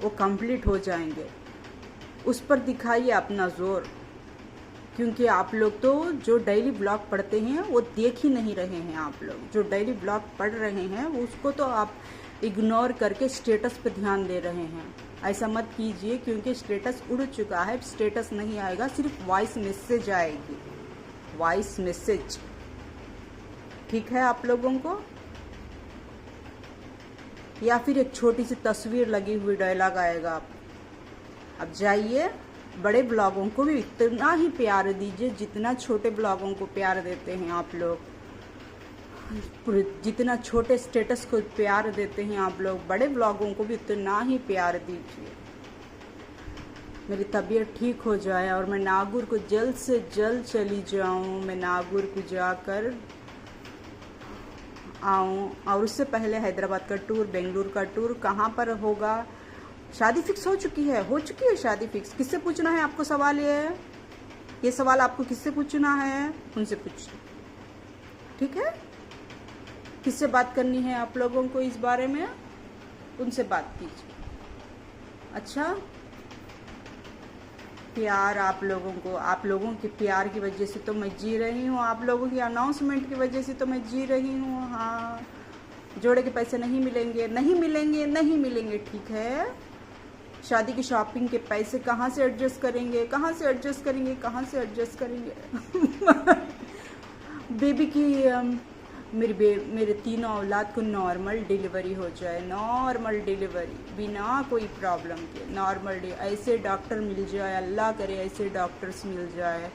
वो कंप्लीट हो जाएंगे। उस पर दिखाइए अपना जोर, क्योंकि आप लोग तो जो डेली ब्लॉग पढ़ते हैं वो देख ही नहीं रहे हैं। आप लोग जो डेली ब्लॉग पढ़ रहे हैं उसको तो आप इग्नोर करके स्टेटस पे ध्यान दे रहे हैं। ऐसा मत कीजिए, क्योंकि स्टेटस उड़ चुका है। स्टेटस नहीं आएगा, सिर्फ वॉइस मैसेज आएगी, वॉइस मैसेज। ठीक है आप लोगों को, या फिर एक छोटी सी तस्वीर लगी हुई डायलॉग आएगा। आप अब जाइए, बड़े ब्लॉगों को भी इतना ही प्यार दीजिए जितना छोटे ब्लॉगों को प्यार देते हैं आप लोग। जितना छोटे स्टेटस को प्यार देते हैं आप लोग, बड़े ब्लॉगों को भी उतना ही प्यार दीजिए। मेरी तबीयत ठीक हो जाए और मैं नागौर को जल्द से जल्द चली जाऊं, मैं नागौर को जाकर आऊं। और उससे पहले हैदराबाद का टूर, बेंगलुरु का टूर कहाँ पर होगा? शादी फिक्स हो चुकी है शादी फिक्स। किससे पूछना है आपको सवाल? ये सवाल आपको किससे पूछना है? उनसे पूछना, ठीक है? किससे बात करनी है आप लोगों को इस बारे में? उनसे बात कीजिए। अच्छा, प्यार आप लोगों के प्यार की वजह से तो मैं जी रही हूँ, आप लोगों की अनाउंसमेंट की वजह से तो मैं जी रही हूँ। हाँ, जोड़े के पैसे नहीं मिलेंगे, ठीक है? शादी की शॉपिंग के पैसे कहाँ से एडजस्ट करेंगे? बेबी की मेरे तीनों औलाद को नॉर्मल डिलीवरी हो जाए, नॉर्मल डिलीवरी बिना कोई प्रॉब्लम के, नॉर्मल ऐसे डॉक्टर मिल जाए, अल्लाह करे ऐसे डॉक्टर्स मिल जाए,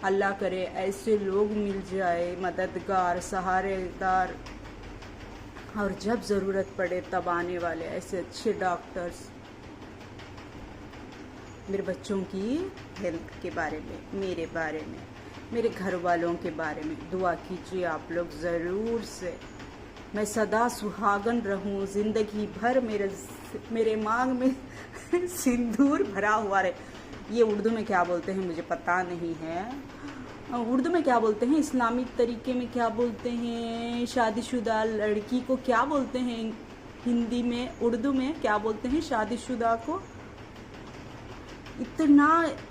अल्लाह करे ऐसे लोग मिल जाए, मददगार, सहारेदार, और जब ज़रूरत पड़े तब आने वाले ऐसे अच्छे डॉक्टर्स। मेरे बच्चों की हेल्थ के बारे में, मेरे बारे में, मेरे घर वालों के बारे में दुआ कीजिए आप लोग ज़रूर से। मैं सदा सुहागन रहूं, ज़िंदगी भर मेरे मांग में सिंदूर भरा हुआ रहे। ये उर्दू में क्या बोलते हैं मुझे पता नहीं है। उर्दू में क्या बोलते हैं, इस्लामिक तरीके में क्या बोलते हैं, शादीशुदा लड़की को क्या बोलते हैं हिंदी में, उर्दू में क्या बोलते हैं शादीशुदा को? इतना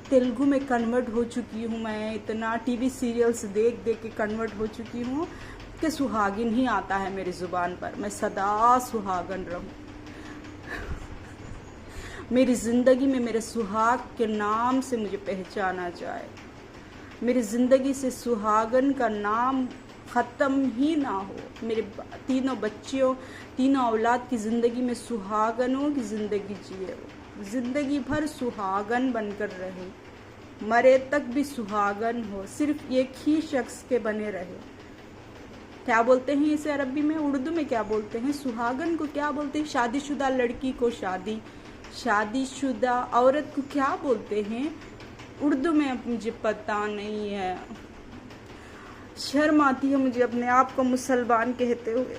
तेलुगु में कन्वर्ट हो चुकी हूँ मैं, इतना टीवी सीरियल्स देख के कन्वर्ट हो चुकी हूँ कि सुहागिन ही आता है मेरी ज़ुबान पर। मैं सदा सुहागन रहूँ, मेरी ज़िंदगी में मेरे सुहाग के नाम से मुझे पहचाना जाए, मेरी ज़िंदगी से सुहागन का नाम ख़त्म ही ना हो। मेरे तीनों औलाद की ज़िंदगी में सुहागनों की ज़िंदगी जिए, ज़िंदगी भर सुहागन बनकर रहे, मरे तक भी सुहागन हो, सिर्फ एक ही शख्स के बने रहे। क्या बोलते हैं इसे अरबी में, उर्दू में क्या बोलते हैं? सुहागन को क्या बोलते हैं? शादीशुदा लड़की को शादीशुदा औरत को क्या बोलते हैं उर्दू में? अब मुझे पता नहीं है, शर्म आती है मुझे अपने आप को मुसलमान कहते हुए।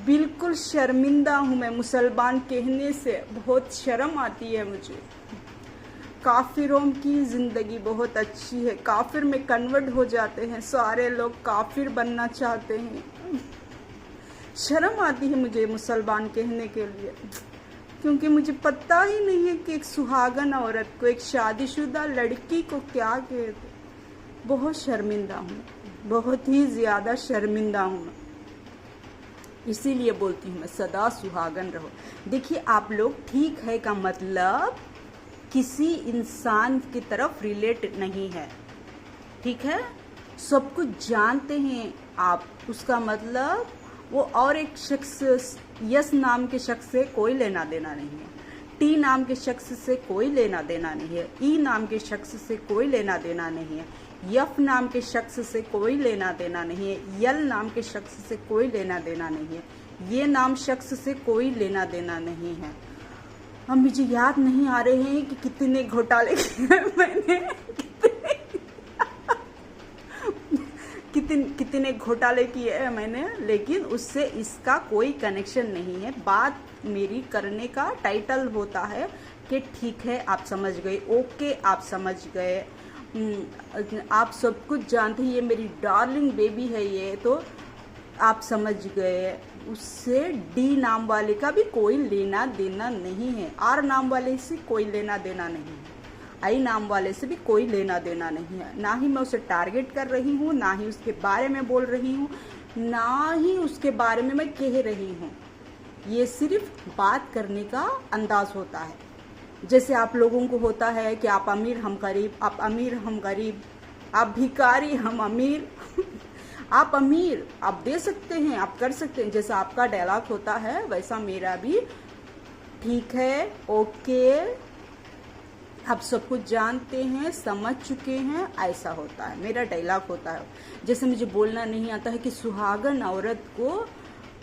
बिल्कुल शर्मिंदा हूँ मैं मुसलमान कहने से, बहुत शर्म आती है मुझे। काफिरों की ज़िंदगी बहुत अच्छी है, काफिर में कन्वर्ट हो जाते हैं, सारे लोग काफिर बनना चाहते हैं। शर्म आती है मुझे मुसलमान कहने के लिए, क्योंकि मुझे पता ही नहीं है कि एक सुहागन औरत को, एक शादीशुदा लड़की को क्या कहते। बहुत शर्मिंदा हूँ, बहुत ही ज़्यादा शर्मिंदा हूँ। इसीलिए बोलती हूँ मैं सदा सुहागन रहो। देखिए आप लोग, ठीक है का मतलब किसी इंसान की तरफ रिलेट नहीं है, ठीक है? सब कुछ जानते हैं आप, उसका मतलब वो और एक शख्स, यस नाम के शख्स से कोई लेना देना नहीं है, टी नाम के शख्स से कोई लेना देना नहीं है, ई नाम के शख्स से कोई लेना देना नहीं है, यफ नाम के शख्स से कोई लेना देना नहीं है, यल नाम के शख्स से कोई लेना देना नहीं है, ये नाम शख्स से कोई लेना देना नहीं है। अब मुझे याद नहीं आ रहे हैं कि कितने घोटाले किए मैंने, कितने घोटाले किए हैं मैंने, लेकिन उससे इसका कोई कनेक्शन नहीं है। बात मेरी करने का टाइटल होता है ओके ठीक है आप समझ गए, ओके आप समझ गए, आप सब कुछ जानते हैं, ये मेरी डार्लिंग बेबी है ये, तो आप समझ गए। उससे डी नाम वाले का भी कोई लेना देना नहीं है, आर नाम वाले से कोई लेना देना नहीं है, आई नाम वाले से भी कोई लेना देना नहीं है। ना ही मैं उसे टारगेट कर रही हूँ, ना ही उसके बारे में बोल रही हूँ, ना ही उसके बारे में मैं कह रही हूँ। ये सिर्फ बात करने का अंदाज होता है। जैसे आप लोगों को होता है कि आप अमीर हम गरीब, आप अमीर हम गरीब, आप भिखारी हम अमीर आप अमीर, आप दे सकते हैं, आप कर सकते हैं, जैसा आपका डायलॉग होता है वैसा मेरा भी। ठीक है, ओके, आप सब कुछ जानते हैं, समझ चुके हैं, ऐसा होता है, मेरा डायलॉग होता है। जैसे मुझे बोलना नहीं आता है कि सुहागन औरत को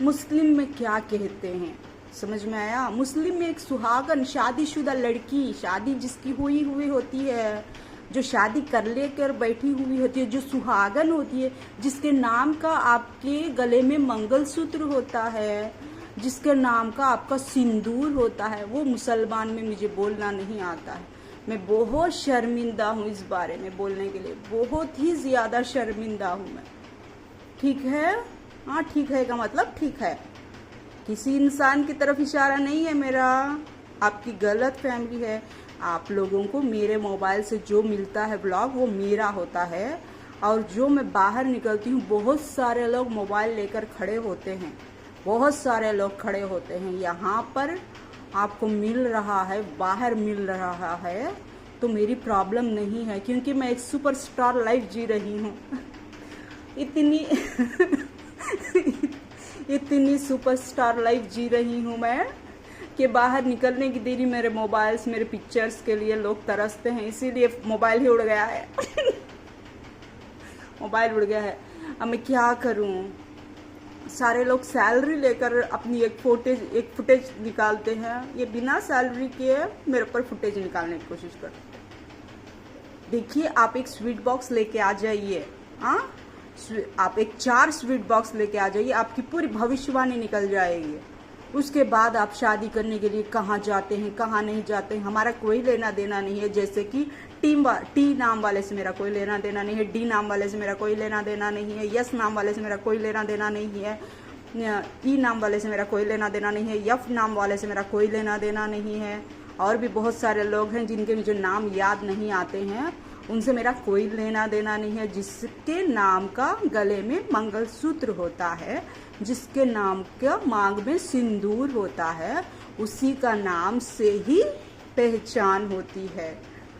मुस्लिम में क्या कहते हैं, समझ में आया? मुस्लिम में एक सुहागन शादीशुदा लड़की, शादी जिसकी हुई होती है, जो शादी कर लेकर बैठी हुई होती है, जो सुहागन होती है, जिसके नाम का आपके गले में मंगलसूत्र होता है, जिसके नाम का आपका सिंदूर होता है, वो मुसलमान में मुझे बोलना नहीं आता है। मैं बहुत शर्मिंदा हूँ इस बारे में बोलने के लिए, बहुत ही ज़्यादा शर्मिंदा हूँ मैं। ठीक है, हाँ ठीक है का मतलब ठीक है, किसी इंसान की तरफ इशारा नहीं है मेरा, आपकी गलत फहमी है। आप लोगों को मेरे मोबाइल से जो मिलता है ब्लॉग वो मेरा होता है, और जो मैं बाहर निकलती हूँ बहुत सारे लोग मोबाइल लेकर खड़े होते हैं, बहुत सारे लोग खड़े होते हैं। यहाँ पर आपको मिल रहा है, बाहर मिल रहा है, तो मेरी प्रॉब्लम नहीं है, क्योंकि मैं एक सुपरस्टार लाइफ जी रही हूँ इतनी सुपरस्टार लाइफ जी रही हूँ मैं कि बाहर निकलने की देरी मेरे मोबाइल्स, मेरे पिक्चर्स के लिए लोग तरसते हैं, इसीलिए मोबाइल ही उड़ गया है मोबाइल उड़ गया है। अब मैं क्या करूँ? सारे लोग सैलरी लेकर अपनी एक फुटेज निकालते हैं, ये बिना सैलरी के मेरे ऊपर फुटेज निकालने की कोशिश करते हैं। देखिए, आप एक स्वीट बॉक्स लेके आ जाइए, हाँ, आप एक 4 स्वीट बॉक्स लेके आ जाइए, आपकी पूरी भविष्यवाणी निकल जाएगी। उसके बाद आप शादी करने के लिए कहाँ जाते हैं, कहाँ नहीं जाते हैं, हमारा कोई लेना देना नहीं है। जैसे कि टी नाम वाले से मेरा कोई लेना देना नहीं है, डी नाम वाले से मेरा कोई लेना देना नहीं है, यस नाम वाले से मेरा कोई लेना देना नहीं है, ई नाम वाले से मेरा कोई लेना देना नहीं है, यफ नाम वाले से मेरा कोई लेना देना नहीं है। और भी बहुत सारे लोग हैं जिनके मुझे नाम याद नहीं आते हैं, उनसे मेरा कोई लेना देना नहीं है। जिसके नाम का गले में मंगलसूत्र होता है, जिसके नाम का मांग में सिंदूर होता है, उसी का नाम से ही पहचान होती है।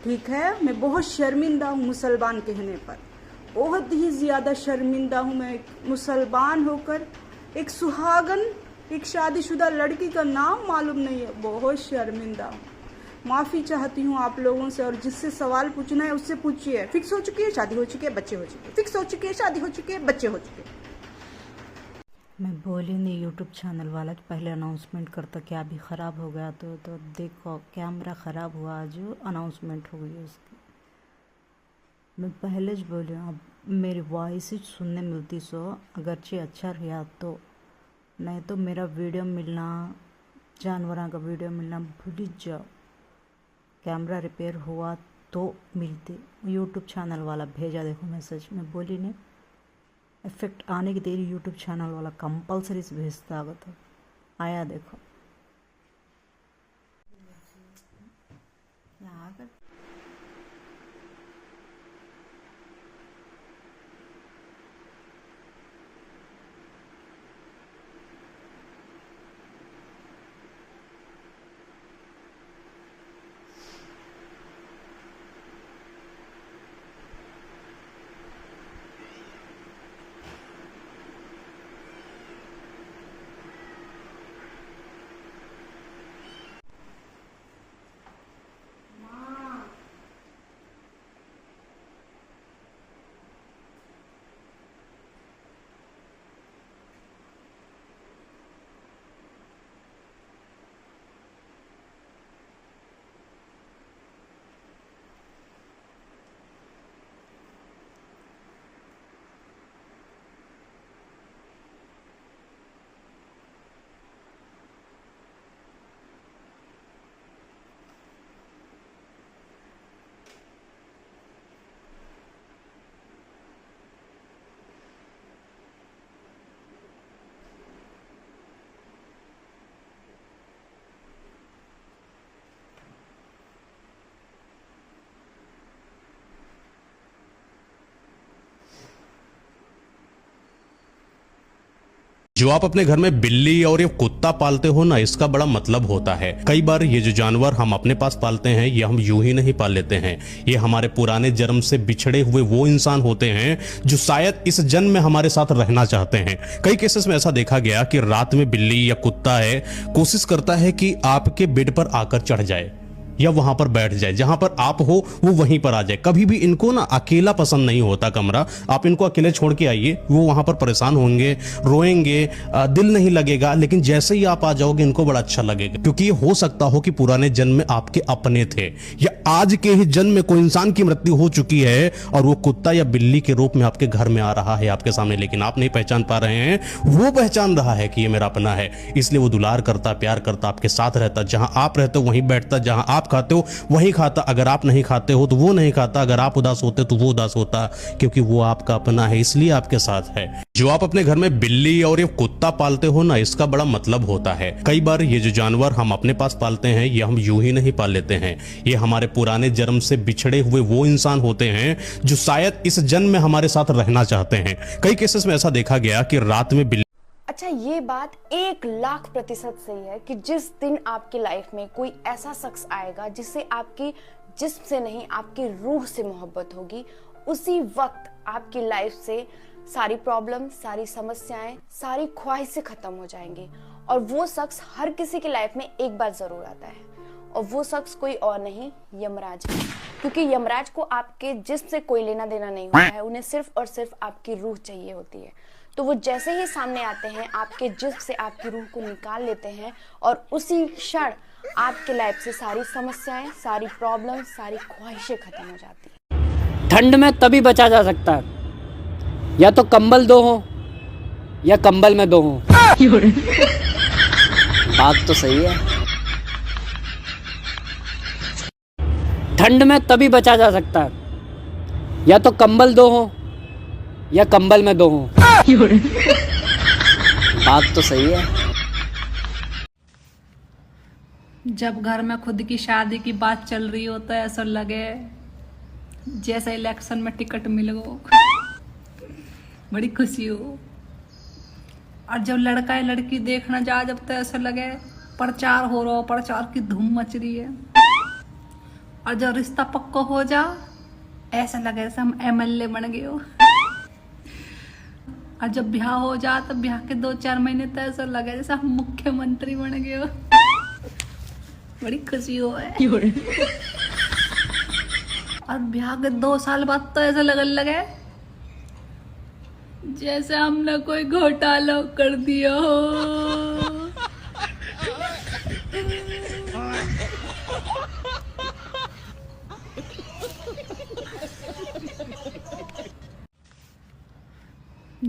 ठीक है, मैं बहुत शर्मिंदा हूँ मुसलमान कहने पर, बहुत ही ज़्यादा शर्मिंदा हूँ मैं मुसलमान होकर। एक सुहागन, एक शादीशुदा लड़की का नाम मालूम नहीं है, बहुत शर्मिंदा हूँ। माफ़ी चाहती हूँ आप लोगों से, और जिससे सवाल पूछना है उससे पूछिए। फिक्स हो चुकी है, शादी हो चुकी है, बच्चे हो चुके हैं, फिक्स हो चुकी है, शादी हो चुकी है, बच्चे हो चुके हैं। मैं बोली नहीं यूट्यूब चैनल वाला कि पहले अनाउंसमेंट करता, क्या अभी ख़राब हो गया तो देखो कैमरा ख़राब हुआ, जो अनाउंसमेंट हो गई उसकी। मैं पहले ज बोली हूँ, अब मेरी वॉइस ही सुनने मिलती सो अगरचे अच्छा रहा तो, नहीं तो मेरा वीडियो मिलना, जानवरों का वीडियो मिलना भूल जाओ। कैमरा रिपेयर हुआ तो मिलती। यूट्यूब चैनल वाला भेजा, देखो मैसेज, मैं बोली नहीं इफेक्ट आने की देरी यूट्यूब चैनल वाला कंपलसरी भेजता आगत आया, देखो यहाँ कर। माँ जो आप अपने घर में बिल्ली और ये कुत्ता पालते हो ना, इसका बड़ा मतलब होता है। कई बार ये जो जानवर हम अपने पास पालते हैं, ये हम यूं ही नहीं पाल लेते हैं। ये हमारे पुराने जन्म से बिछड़े हुए वो इंसान होते हैं जो शायद इस जन्म में हमारे साथ रहना चाहते हैं। कई केसेस में ऐसा देखा गया कि रात में बिल्ली या कुत्ता है कोशिश करता है कि आपके बेड पर आकर चढ़ जाए या वहां पर बैठ जाए, जहां पर आप हो वो वहीं पर आ जाए। कभी भी इनको ना अकेला पसंद नहीं होता कमरा। आप इनको अकेले छोड़ के आइए, वो वहां पर परेशान होंगे, रोएंगे, दिल नहीं लगेगा। लेकिन जैसे ही आप आ जाओगे इनको बड़ा अच्छा लगेगा, क्योंकि ये हो सकता हो कि पुराने जन्म में आपके अपने थे या आज के ही जन्म में कोई इंसान की मृत्यु हो चुकी है और वो कुत्ता या बिल्ली के रूप में आपके घर में आ रहा है आपके सामने, लेकिन आप नहीं पहचान पा रहे हैं। वो पहचान रहा है कि ये मेरा अपना है, इसलिए वो दुलार करता, प्यार करता, आपके साथ रहता। जहां आप रहते हो वहीं बैठता, जहां आप खाते हो वहीं खाता। अगर आप नहीं खाते हो तो वो नहीं खाता, अगर आप उदास होते तो वो उदास होता, क्योंकि वो आपका अपना है, इसलिए आपके साथ है। जो आप अपने घर में बिल्ली और ये कुत्ता पालते हो ना, इसका बड़ा मतलब होता है। कई बार ये जो जानवर हम अपने पास पालते हैं, ये हम यूं ही नहीं पाल लेते हैं। ये हमारे पुराने जन्म से बिछड़े हुए वो इंसान होते हैं जो शायद इस जन्म में हमारे साथ रहना चाहते हैं। कई केसेस में ऐसा देखा गया कि रात में बिल्ली अच्छा, ये बात 1,00,000% सही है कि जिस दिन आपकी लाइफ में कोई ऐसा शख्स आएगा जिससे आपकी जिस्म से नहीं आपकी रूह से मोहब्बत होगी, उसी वक्त आपकी लाइफ से सारी प्रॉब्लम, सारी समस्याएं, सारी ख्वाहिशें खत्म हो जाएंगी। और वो शख्स हर किसी की लाइफ में एक बार जरूर आता है, और वो शख्स कोई और नहीं, यमराज है। क्योंकि यमराज को आपके जिस्म से कोई लेना देना नहीं होता है, उन्हें सिर्फ और सिर्फ आपकी रूह चाहिए होती है। तो वो जैसे ही सामने आते हैं, आपके जिस्म से आपकी रूह को निकाल लेते हैं, और उसी क्षण आपके लाइफ से सारी समस्याएं, सारी प्रॉब्लम, सारी ख्वाहिशें खत्म हो जाती हैं। ठंड में तभी बचा जा सकता है, या तो कंबल दो हो या कंबल में दो हो। बात तो सही है। ठंड में तभी बचा जा सकता है, या तो कंबल दो हो या कंबल में दो हो। बात तो सही है। जब घर में खुद की शादी की बात चल रही हो तो ऐसा लगे जैसे इलेक्शन में टिकट मिल गो, बड़ी खुशी हो। और जब लड़का या लड़की देखना जा, जब तो ऐसा लगे प्रचार हो रहा हो, प्रचार की धूम मच रही है। और जब रिश्ता पक्का हो जा, ऐसा लगे जैसे हम MLA बन गए हो। और जब ब्याह हो जा, तो ब्याह के 2-4 महीने तो ऐसा लगे जैसे हम मुख्यमंत्री बन गए हो, बड़ी खुशी हो है। और ब्याह के 2 साल बाद तो ऐसा लगने लगे जैसे हमने कोई घोटाला कर दिया हो।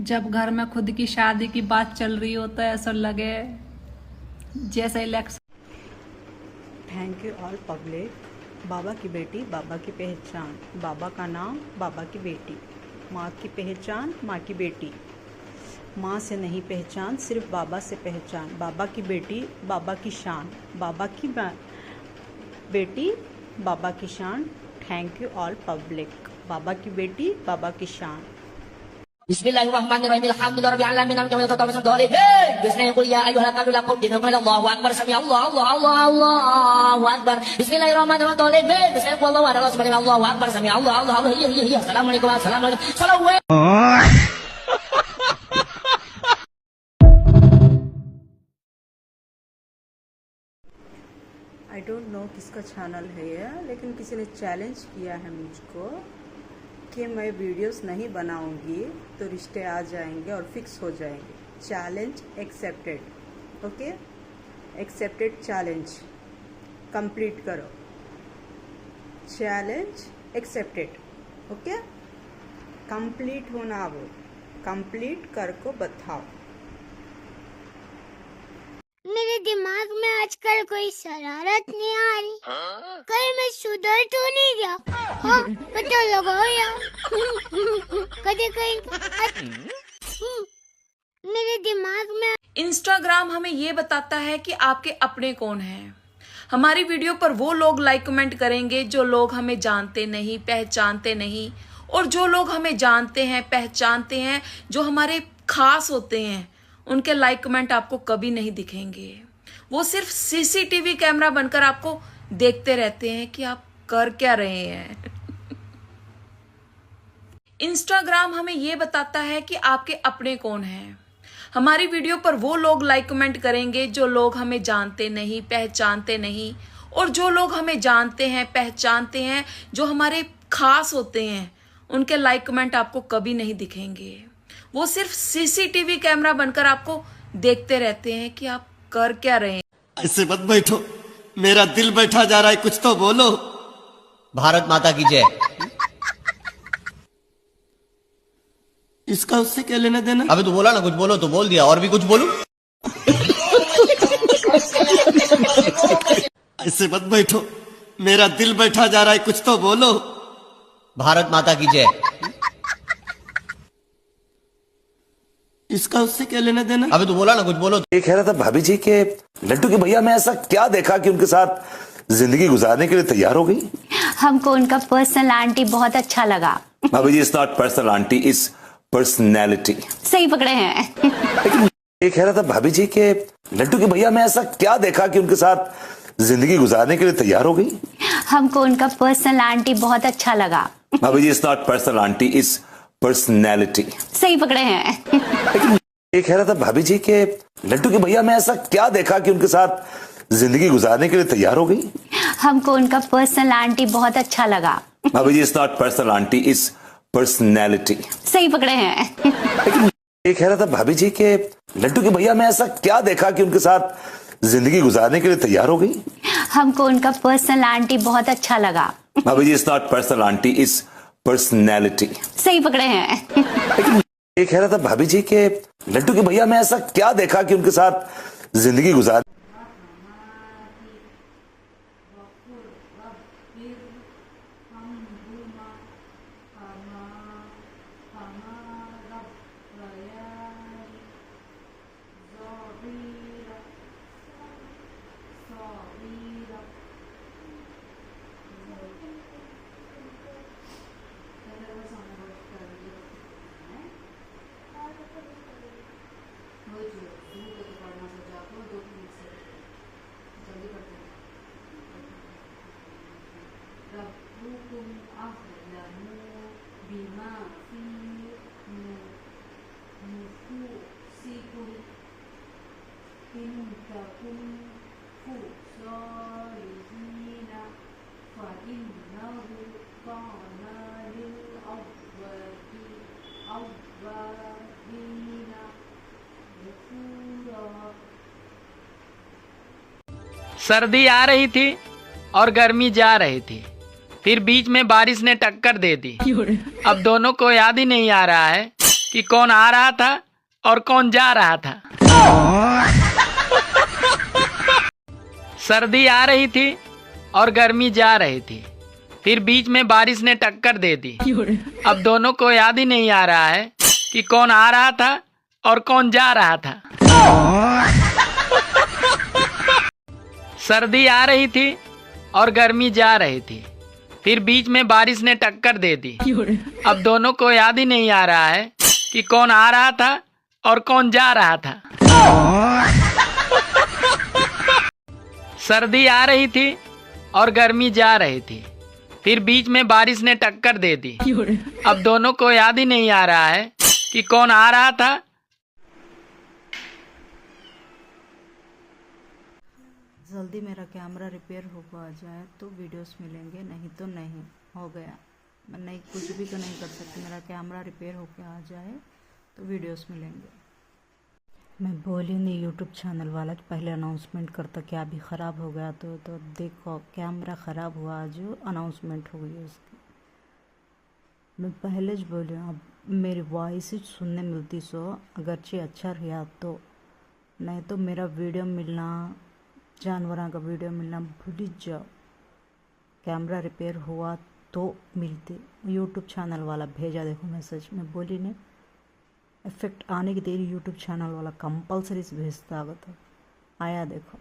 जब घर में खुद की शादी की बात चल रही हो तो ऐसा लगे जैसे election. Thank you all public. बाबा की बेटी, बाबा की पहचान। बाबा का नाम, बाबा की बेटी। माँ की पहचान, माँ की बेटी। माँ से नहीं पहचान, सिर्फ बाबा से पहचान। बाबा की बेटी, बाबा की शान। बाबा की बेटी, बाबा की शान। Thank you all public. बाबा की बेटी, बाबा की शान। Bismillahirrahmanirrahim. Alhamdulillahirabbil alamin. Namanya wa ta'ala samdari. Bismillah qul ya ayyuhal kafirun lakum dinukum Allahu akbar. Sami Allahu akbar. Bismillahirrahmanirrahim. Bismillah qul Allahu akbar. Sami Allahu akbar. Sami Allahu. Assalamualaikum. Assalamualaikum. Salawat. I don't know किसका channel है ये, लेकिन किसी ने challenge किया है मुझको कि मैं वीडियोस नहीं बनाऊंगी तो रिश्ते आ जाएंगे और फिक्स हो जाएंगे। Challenge accepted. Okay, accepted challenge. Complete करो। Challenge accepted. ओके, कंप्लीट होना, वो कंप्लीट कर को बताओ। मेरे दिमाग में आजकल कोई शरारत नहीं आ रही। कहीं मैं सुधर तो नहीं गया? हाँ, पता लगाओ यार। कभी कहीं मेरे दिमाग में। इंस्टाग्राम हमें ये बताता है कि आपके अपने कौन हैं। हमारी वीडियो पर वो लोग लाइक कमेंट करेंगे जो लोग हमें जानते नहीं, पहचानते नहीं, और जो लोग हमें जानते हैं, पहचानते हैं, जो हमारे खास होते हैं, उनके लाइक कमेंट आपको कभी नहीं दिखेंगे। वो सिर्फ सीसीटीवी कैमरा बनकर आपको देखते रहते हैं कि आप कर क्या रहे हैं। इंस्टाग्राम हमें ये बताता है कि आपके अपने कौन हैं। हमारी वीडियो पर वो लोग लाइक कमेंट करेंगे जो लोग हमें जानते नहीं, पहचानते नहीं, और जो लोग हमें जानते हैं, पहचानते हैं, जो हमारे खास होते हैं, उनके लाइक कमेंट आपको कभी नहीं दिखेंगे। वो सिर्फ सीसीटीवी कैमरा बनकर आपको देखते रहते हैं कि आप कर क्या रहे हैं। ऐसे मत बैठो, मेरा दिल बैठा जा रहा है, कुछ तो बोलो। भारत माता की जय। इसका उससे क्या लेना देना? अबे तू बोला ना कुछ बोलो, तो बोल दिया, और भी कुछ बोलूं? ऐसे मत बैठो, मेरा दिल बैठा जा रहा है, कुछ तो बोलो। भारत माता की जय। इसका उससे क्या लेना देना? अबे तू बोला ना कुछ बोलो। ये कह रहा था भाभी जी के लड्डू की भैया में ऐसा क्या देखा कि उनके साथ जिंदगी गुजारने के लिए तैयार हो गई? हमको उनका पर्सनल आंटी बहुत अच्छा लगा। भाभी जी, is not personal aunty, is personality. सही पकड़े हैं। लेकिन ये कह रहा था भाभी जी के लड्डू की भैया में ऐसा क्या देखा कि उनके साथ जिंदगी गुजारने के लिए तैयार हो गई? हमको उनका पर्सनल आंटी बहुत अच्छा लगा। भाभी जी, is not personal aunty, is personality. सही पकड़े हैं। लेकिन ये कह रहा था भाभी जी के लड्डू की भैया में ऐसा क्या देखा कि उनके साथ जिंदगी गुजारने के लिए तैयार हो गई? हमको उनका पर्सनल आंटी बहुत अच्छा लगा। भाभी जी, is not personal aunty, is personality. सही पकड़े हैं। लेकिन ये कह रहा था भाभी जी के लड्डू की भैया में ऐसा क्या देखा कि उनके साथ जिंदगी गुजारने के लिए तैयार हो गई? हमको उनका पर्सनल आंटी बहुत अच्छा लगा। भाभी जी, is not personal aunty, is personality. सही पकड़े हैं। लेकिन ये कह रहा था भाभी जी के लड्डू की भैया में ऐसा क्या देखा कि उनके साथ जिंदगी गुजार सर्दी आ रही थी और गर्मी जा रही थी, फिर बीच में बारिश ने टक्कर दे दी। अब दोनों को याद ही नहीं आ रहा है कि कौन आ रहा था और कौन जा रहा था। सर्दी आ रही थी और गर्मी जा रही थी, फिर बीच में बारिश ने टक्कर दे दी। अब दोनों को याद ही नहीं आ रहा है कि कौन आ रहा था और कौन जा रहा था। सर्दी आ रही थी और गर्मी जा रही थी, फिर बीच में बारिश ने टक्कर दे दी। अब दोनों को याद ही नहीं आ रहा है कि कौन आ रहा था और कौन जा रहा था। सर्दी आ रही थी और गर्मी जा रही थी, फिर बीच में बारिश ने टक्कर दे दी। अब दोनों को याद ही नहीं आ रहा है कि कौन आ रहा था। जल्दी मेरा कैमरा रिपेयर हो जाए तो वीडियोस मिलेंगे, नहीं तो नहीं। हो गया, मैं नहीं कुछ भी तो नहीं कर सकती। मेरा कैमरा रिपेयर होके आ जाए तो वीडियोस मिलेंगे। मैं बोली नहीं यूट्यूब चैनल वाला कि पहले अनाउंसमेंट करता कि अभी ख़राब हो गया तो देखो कैमरा ख़राब हुआ, आज अनाउंसमेंट हो गई उसकी। मैं पहले ही बोली, अब मेरी वॉइस ही सुनने मिलती सो अगरचे अच्छा रहा तो, नहीं तो मेरा वीडियो मिलना, जानवरों का वीडियो मिलना भूल जाओ। कैमरा रिपेयर हुआ तो मिलते। यूट्यूब चैनल वाला भेजा, देखो मैसेज में बोली ने इफेक्ट आने की देरी यूट्यूब चैनल वाला कंपलसरी भेजता आगत आया, देखो।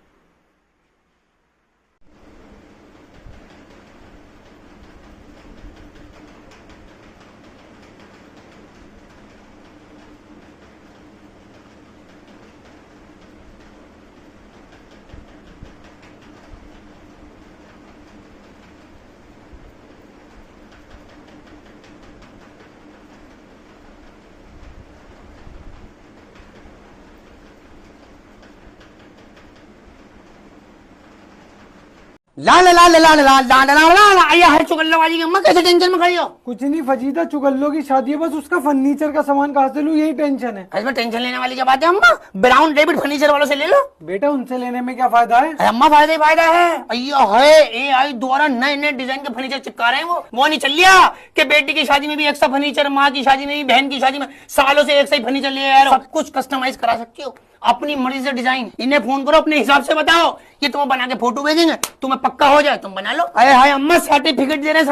लाल लाल लाल लाल लाल लाल लाल आया है चुगल्लोबाजी की अम्मा, कैसे टेंशन में खड़ी हो? कुछ नहीं फजीदा, चुगल्लो की शादी है, बस उसका फर्नीचर का सामान कहाँ से लूं यही टेंशन है। इसमें टेंशन लेने वाली क्या बात है अम्मा? ब्राउन डेविड फर्नीचर वालों से ले लो। बेटा उनसे लेने में क्या फायदा है? अम्मा फायदा ही फायदा है। अय्या है AI द्वारा नए नए डिजाइन के फर्नीचर चिपका रहे हैं। वो नहीं चल लिया कि बेटी की शादी में भी एक सा फर्नीचर, माँ की शादी में भी, बहन की शादी में सालों से एक सा ही फर्नीचर ले आ रहे हो। सब कुछ कस्टमाइज करा सकती हो अपनी मर्जी से डिजाइन। इन्हें फोन करो, अपने हिसाब से बताओ, ये तुम्हें बना के फोटो भेजेंगे, तुम्हें पक्का हो जाए तुम बना लो। अरे हाय अम्मा सर्टिफिकेट दे रहे हैं,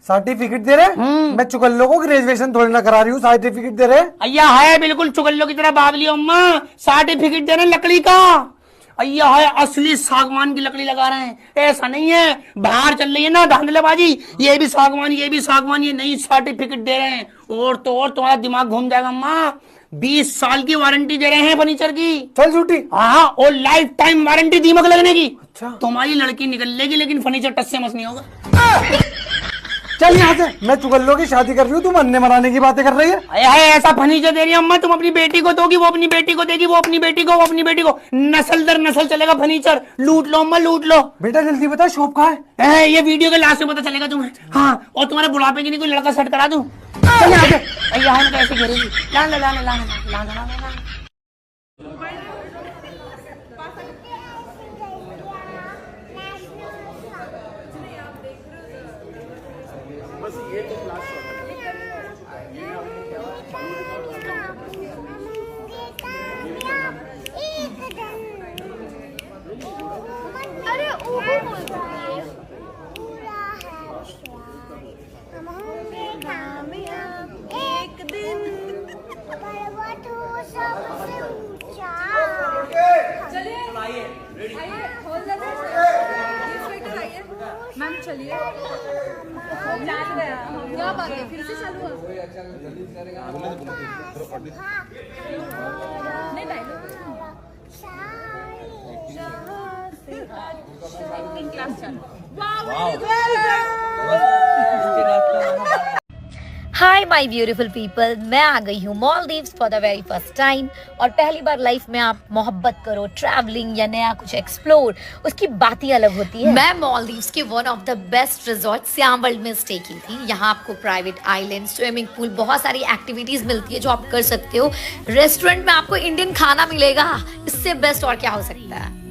सर्टिफिकेट दे रहे हैं। मैं चुगल्लो को ग्रेजुएशन थोड़ी ना करा रही हूँ, सर्टिफिकेट दे रहे। अय्या है बिल्कुल चुगल्लो की तरह बाबली अम्मा, सर्टिफिकेट दे रहे हैं लकड़ी का। अय्या है असली सागवान की लकड़ी लगा रहे हैं, ऐसा नहीं है बाहर चल रही है ना धांधलेबाजी, ये भी सागवान ये भी सागवान, ये नई सर्टिफिकेट दे रहे हैं। और तो और तुम्हारा दिमाग घूम जाएगा अम्मा, 20 साल की वारंटी दे रहे हैं फर्नीचर की। चल झूठी। हाँ, और लाइफ टाइम वारंटी दीमक लगने की। अच्छा। तुम्हारी लड़की निकल लेगी लेकिन फर्नीचर टच से मस नहीं होगा। चल यहाँ से, मैं चुगल्लो की शादी कर रही हूँ, तुम अन्य मनाने की बातें कर रही है। ऐसा फर्नीचर दे रही है अम्मा, तुम अपनी बेटी को दोगी, वो अपनी बेटी को देगी, वो अपनी बेटी को, वो अपनी बेटी को, नस्ल दर नस्ल चलेगा फर्नीचर। लूट लो अम्मा लूट लो। बेटा जल्दी बता शॉप कहाँ है? ये वीडियो के लास्ट में पता चलेगा तुम्हें। हाँ, और तुम्हारे बुढ़ापे की नहीं कोई लड़का सेट करा दूं। चल यहाँ से। यहाँ कैसे घेरेगी? ला ला ला ला ला ला ला ला। अरे एक दिन पर्वत हो सबसे ऊंचा। चलिए मैम, चलिए क्या बात है, फिर से चालू नहीं क्लास चालू। हाय माय ब्यूटीफुल पीपल, मैं आ गई हूँ Maldives for the very first time. और पहली बार लाइफ में आप मोहब्बत करो, ट्रैवलिंग या नया कुछ एक्सप्लोर, उसकी बात ही अलग होती है। मैं मालदीव्स के one of the best resort SIAM world में स्टे की थी। यहाँ आपको प्राइवेट आइलैंड, स्विमिंग पूल, बहुत सारी एक्टिविटीज मिलती है जो आप कर सकते हो। रेस्टोरेंट में आपको इंडियन खाना मिलेगा, इससे बेस्ट और क्या हो सकता है।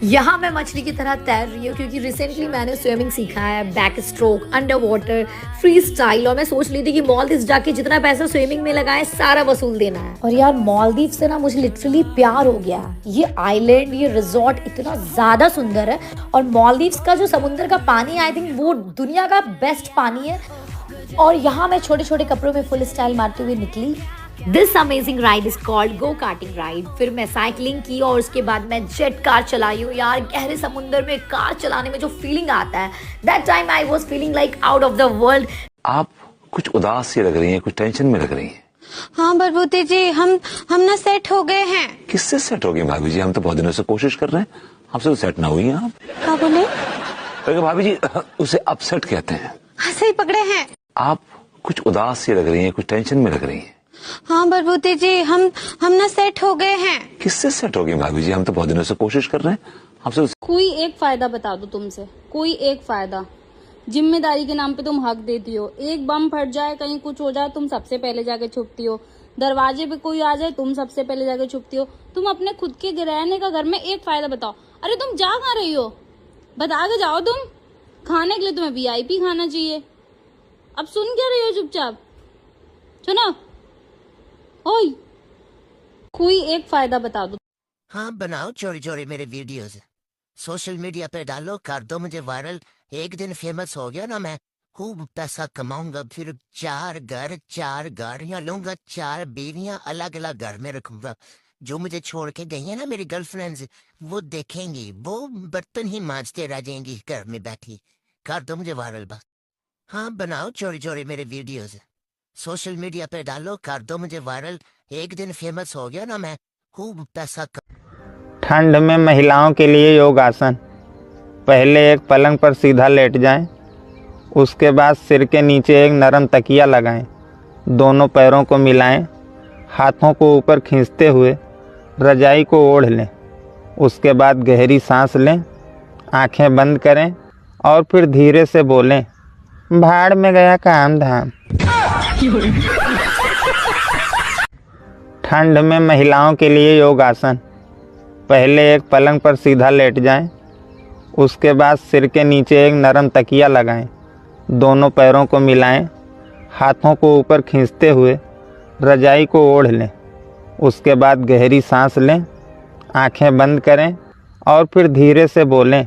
यहाँ मैं मछली की तरह तैर रही हूँ क्योंकि रिसेंटली मैंने स्विमिंग सीखा है, back stroke, under water, free style. और मैं सोच ली थी कि मालदीव्स जाके जितना पैसा स्विमिंग में लगाए सारा वसूल देना है। और यार मालदीव्स से ना मुझे लिटरली प्यार हो गया। ये आइलैंड, ये रिजॉर्ट इतना ज्यादा सुंदर है। और मालदीव्स का जो समुद्र का पानी, आई थिंक वो दुनिया का बेस्ट पानी है। और यहाँ मैं छोटे छोटे कपड़ों में फुल स्टाइल मारते हुए निकली। This amazing ride is called go karting ride. फिर मैं साइकिलिंग की और उसके बाद मैं जेट कार चलाई हूँ। यार गहरे समुद्र में कार चलाने में जो फीलिंग आता है, that time I was feeling like out of the world. आप कुछ उदास सी लग रही हैं, कुछ टेंशन में लग रही हैं। हाँ बरबूती जी, हम ना सेट हो गए हैं। किससे सेट हो गई भाभी जी? हम तो बहुत दिनों से कोशिश कर रहे हैं, हमसे तो सेट ना हुई हैं आप। क्या बोले? भाभी जी उसे अपसेट कहते हैं। हाँ सही पकड़े हैं। आप कुछ उदास सी लग रही हैं, कुछ टेंशन में लग रही हैं। हाँ बरबूती जी, हम ना सेट हो गए हैं। किससे सेट हो गई भाभी जी? हम तो बहुत दिनों से कोशिश कर रहे हैं, हमसे कोई एक फायदा बता दो तुमसे, कोई एक फायदा। जिम्मेदारी के नाम पे तुम हक देती हो। एक बम फट जाए, कहीं कुछ हो जाए, तुम सबसे पहले जाके छुपती हो। दरवाजे पे कोई आ जाए, तुम सबसे पहले जाके छुपती हो। तुम अपने खुद के रहने का घर में एक फायदा बताओ। अरे तुम जा कहाँ रही हो? बता के जाओ। तुम खाने के लिए तुम्हें VIP खाना चाहिए। अब सुन क्या रही हो चुपचाप? सुनो, ओए कोई एक फायदा बता दो। हाँ बनाओ चोरी चोरी मेरे वीडियोस, सोशल मीडिया पे डालो, कर दो मुझे वायरल। एक दिन फेमस हो गया ना, मैं खूब पैसा कमाऊंगा। फिर 4 घर, 4 गाड़ियां लूंगा, 4 बीवियां अलग अलग घर में रखूंगा। जो मुझे छोड़ के गई है ना मेरी गर्लफ्रेंड्स, वो देखेंगी, वो बर्तन ही मांजते रह जाएंगी घर में बैठी। कर दो मुझे वायरल बस। हाँ बनाओ चोरी चोरी मेरे वीडियोस, सोशल मीडिया पे डालो, कर दो मुझे वायरल। एक दिन फेमस हो गया ना, मैं खूब पैसा ठंड में महिलाओं के लिए योगासन। पहले एक पलंग पर सीधा लेट जाएं, उसके बाद सिर के नीचे एक नरम तकिया लगाएं, दोनों पैरों को मिलाएं, हाथों को ऊपर खींचते हुए रजाई को ओढ़ लें। उसके बाद गहरी सांस लें, आंखें बंद करें और फिर धीरे से बोलें, भाड़ में गया काम धाम। ठंड में महिलाओं के लिए योगासन। पहले एक पलंग पर सीधा लेट जाएं, उसके बाद सिर के नीचे एक नरम तकिया लगाएं, दोनों पैरों को मिलाएं, हाथों को ऊपर खींचते हुए रजाई को ओढ़ लें। उसके बाद गहरी सांस लें, आंखें बंद करें और फिर धीरे से बोलें,